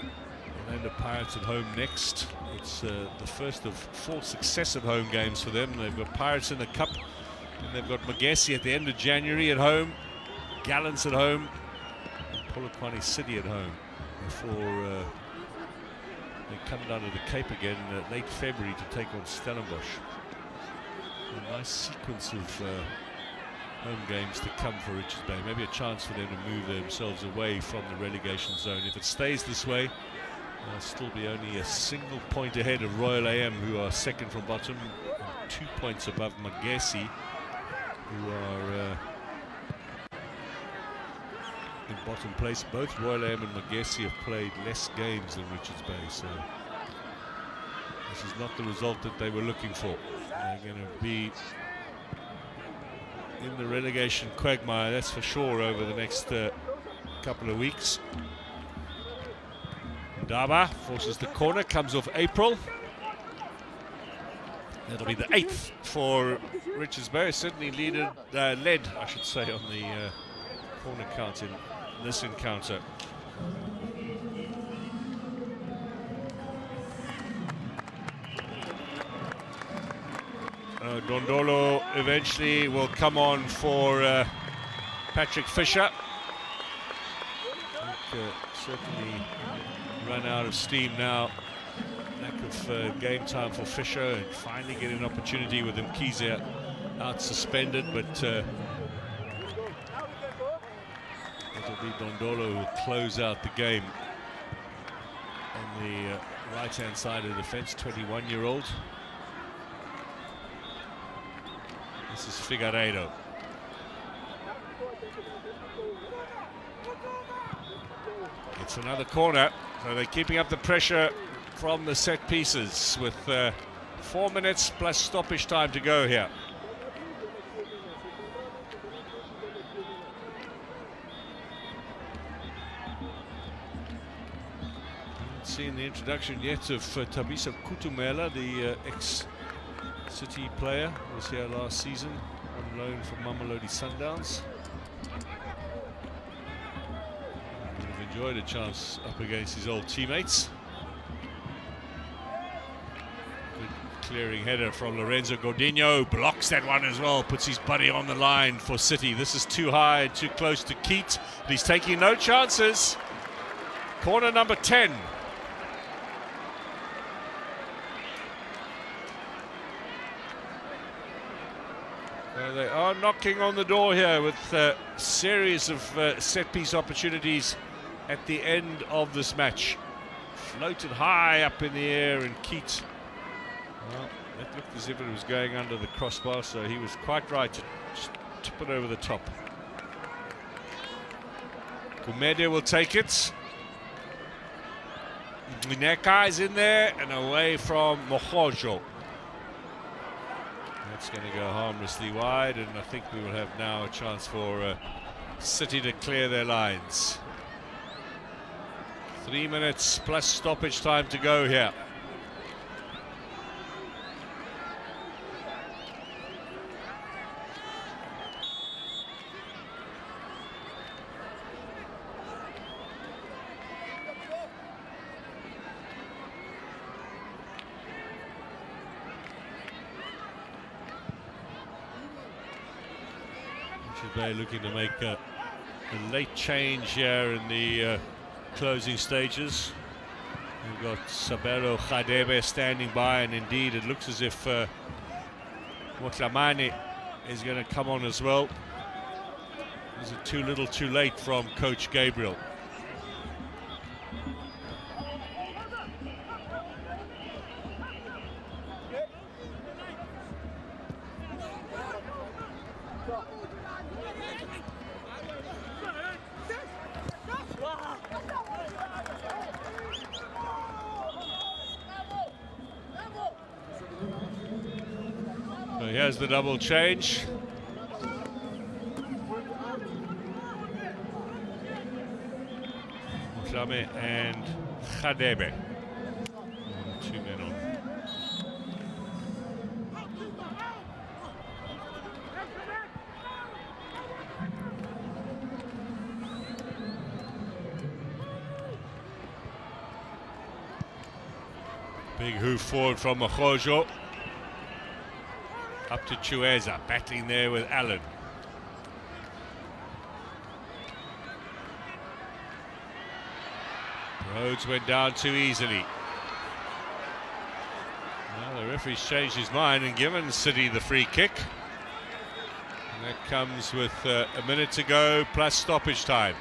[SPEAKER 1] Orlando Pirates at home next. It's the first of 4 successive home games for them. They've got Pirates in the Cup. And they've got Magesi at the end of January at home, Gallants at home, and Polokwane City at home before they come down to the Cape again late February to take on Stellenbosch. A nice sequence of home games to come for Richards Bay. Maybe a chance for them to move themselves away from the relegation zone. If it stays this way, they'll still be only a single point ahead of Royal AM, who are second from bottom, and 2 points above Magesi, who are in bottom place. Both Royal AM and Magesi have played less games than Richards Bay, so this is not the result that they were looking for. They're going to be in the relegation quagmire, that's for sure, over the next couple of weeks. Daba forces the corner, comes off April. That'll be the 8th for Richards Bay. Certainly led, I should say, on the corner count in this encounter. Dondolo eventually will come on for Patrick Fisher. Certainly run out of steam now. Lack of game time for Fisher, and finally getting an opportunity with Mkhize out suspended, but it'll be Dondolo who will close out the game on the right-hand side of the defense, 21-year-old. This is Figueiredo. It's another corner, so they're keeping up the pressure from the set pieces with 4 minutes plus stoppage time to go here. Haven't seen the introduction yet of Thabiso Kutumela, the ex-City player, was here last season on loan from Mamelodi Sundowns. Would have enjoyed a chance up against his old teammates. Clearing header from Lorenzo Godinho, blocks that one as well, puts his buddy on the line for City. This is too high, too close to Keat, but he's taking no chances. Corner number 10. They are knocking on the door here with a series of set-piece opportunities at the end of this match. Floated high up in the air, and Keat, well, that looked as if it was going under the crossbar, so he was quite right to just tip it over the top. Gumede will take it. Nneka is in there and away from Mohojo. That's going to go harmlessly wide, and I think we will have now a chance for City to clear their lines. 3 minutes plus stoppage time to go here. Bay looking to make a late change here in the closing stages. We've got Sabelo Khadebe standing by, and indeed it looks as if Motlamane is going to come on as well. Is it too little too late from Coach Gabriel? Here's the double change. Motlame and Khadebe. 2 men on. Big hoof forward from Mohojo. Up to Chueza, battling there with Allen. Rhodes went down too easily. Well, the referee's changed his mind and given City the free kick. And that comes with a minute to go plus stoppage time.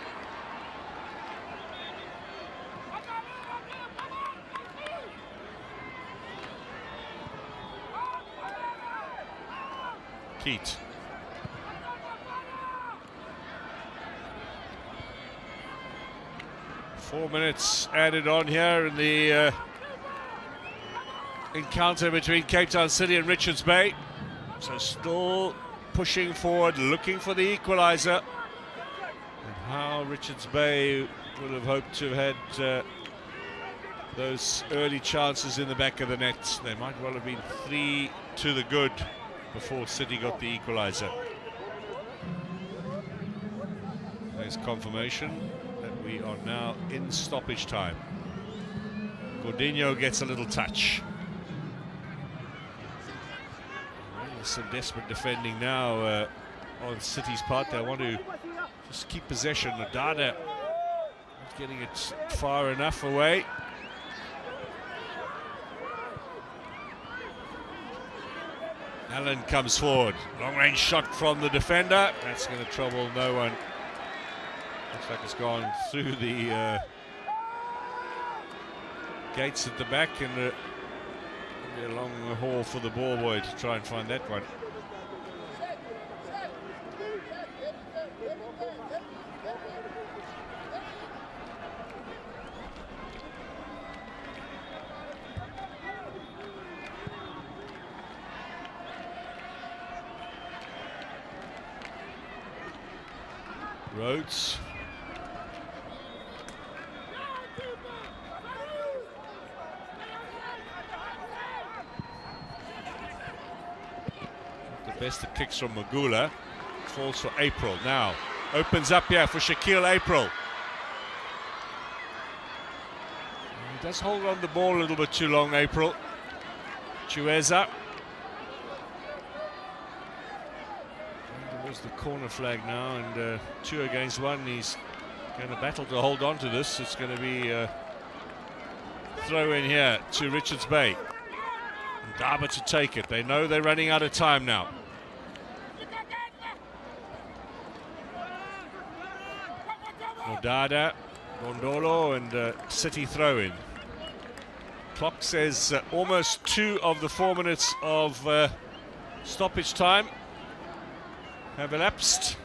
[SPEAKER 1] Keat. Four minutes added on here in the encounter between Cape Town City and Richards Bay. So still pushing forward, looking for the equaliser. And how Richards Bay would have hoped to have had those early chances in the back of the net. They might well have been 3 to the good before City got the equaliser. There's confirmation that we are now in stoppage time. Gordinho gets a little touch. Really some desperate defending now on City's part. They want to just keep possession. Dada not getting it far enough away. Allen comes forward. Long-range shot from the defender. That's going to trouble no one. Looks like it's gone through the gates at the back, and it'll be a long haul for the ball boy to try and find that one. Rhodes. The best of kicks from Magula. Falls for April now. Opens up here for Shaquille April. He does hold on the ball a little bit too long, April. Chiweza. The corner flag now, and 2 against 1. He's going to battle to hold on to this. It's going to be a throw in here to Richards Bay. And Daba to take it. They know they're running out of time now. Dada, Gondolo, and City throw in. Clock says almost 2 of the 4 minutes of stoppage time have elapsed.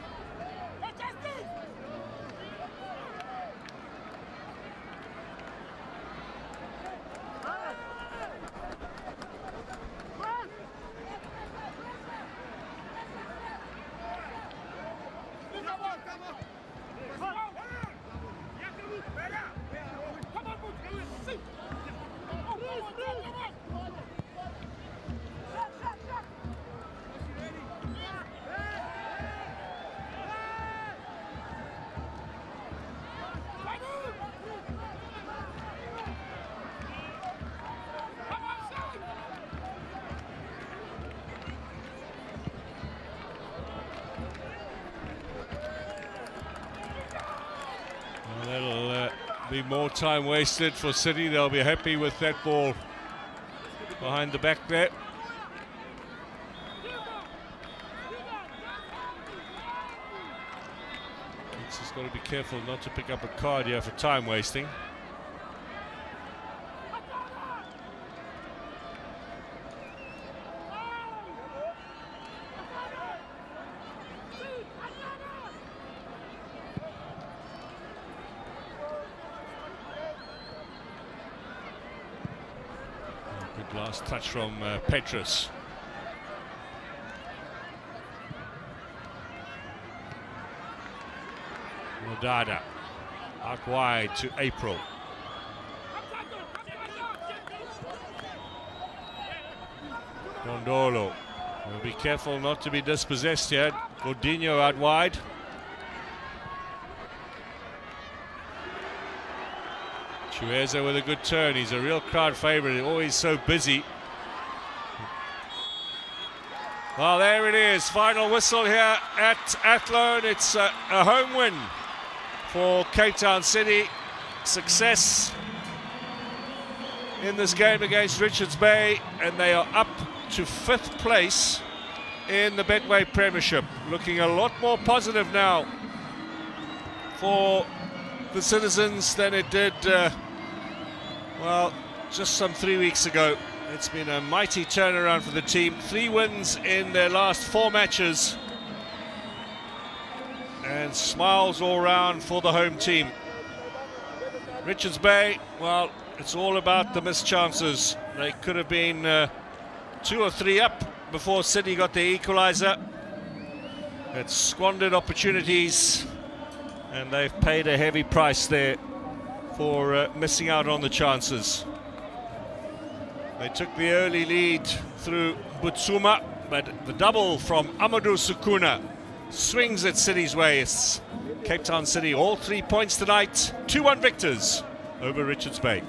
[SPEAKER 1] Be more time wasted for City. They'll be happy with that ball behind the back there. He's just got to be careful not to pick up a card here for time wasting. Last touch from Petrus. Modada out wide to April. Gondolo. We'll be careful not to be dispossessed here. Gordinho out wide. Chiweza with a good turn. He's a real crowd favourite, always so busy. Well, there it is. Final whistle here at Athlone. It's a home win for Cape Town City. Success in this game against Richards Bay, and they are up to 5th place in the Betway Premiership. Looking a lot more positive now for the Citizens than it did, well, just some 3 weeks ago. It's been a mighty turnaround for the team. 3 wins in their last 4 matches. And smiles all round for the home team. Richards Bay, well, it's all about the missed chances. They could have been 2 or 3 up before City got the equaliser. It's squandered opportunities, and they've paid a heavy price there for missing out on the chances. They took the early lead through Butsuma, but the double from Amadou Sukuna swings it City's way. It's Cape Town City all 3 points tonight, 2-1 victors over Richards Bay.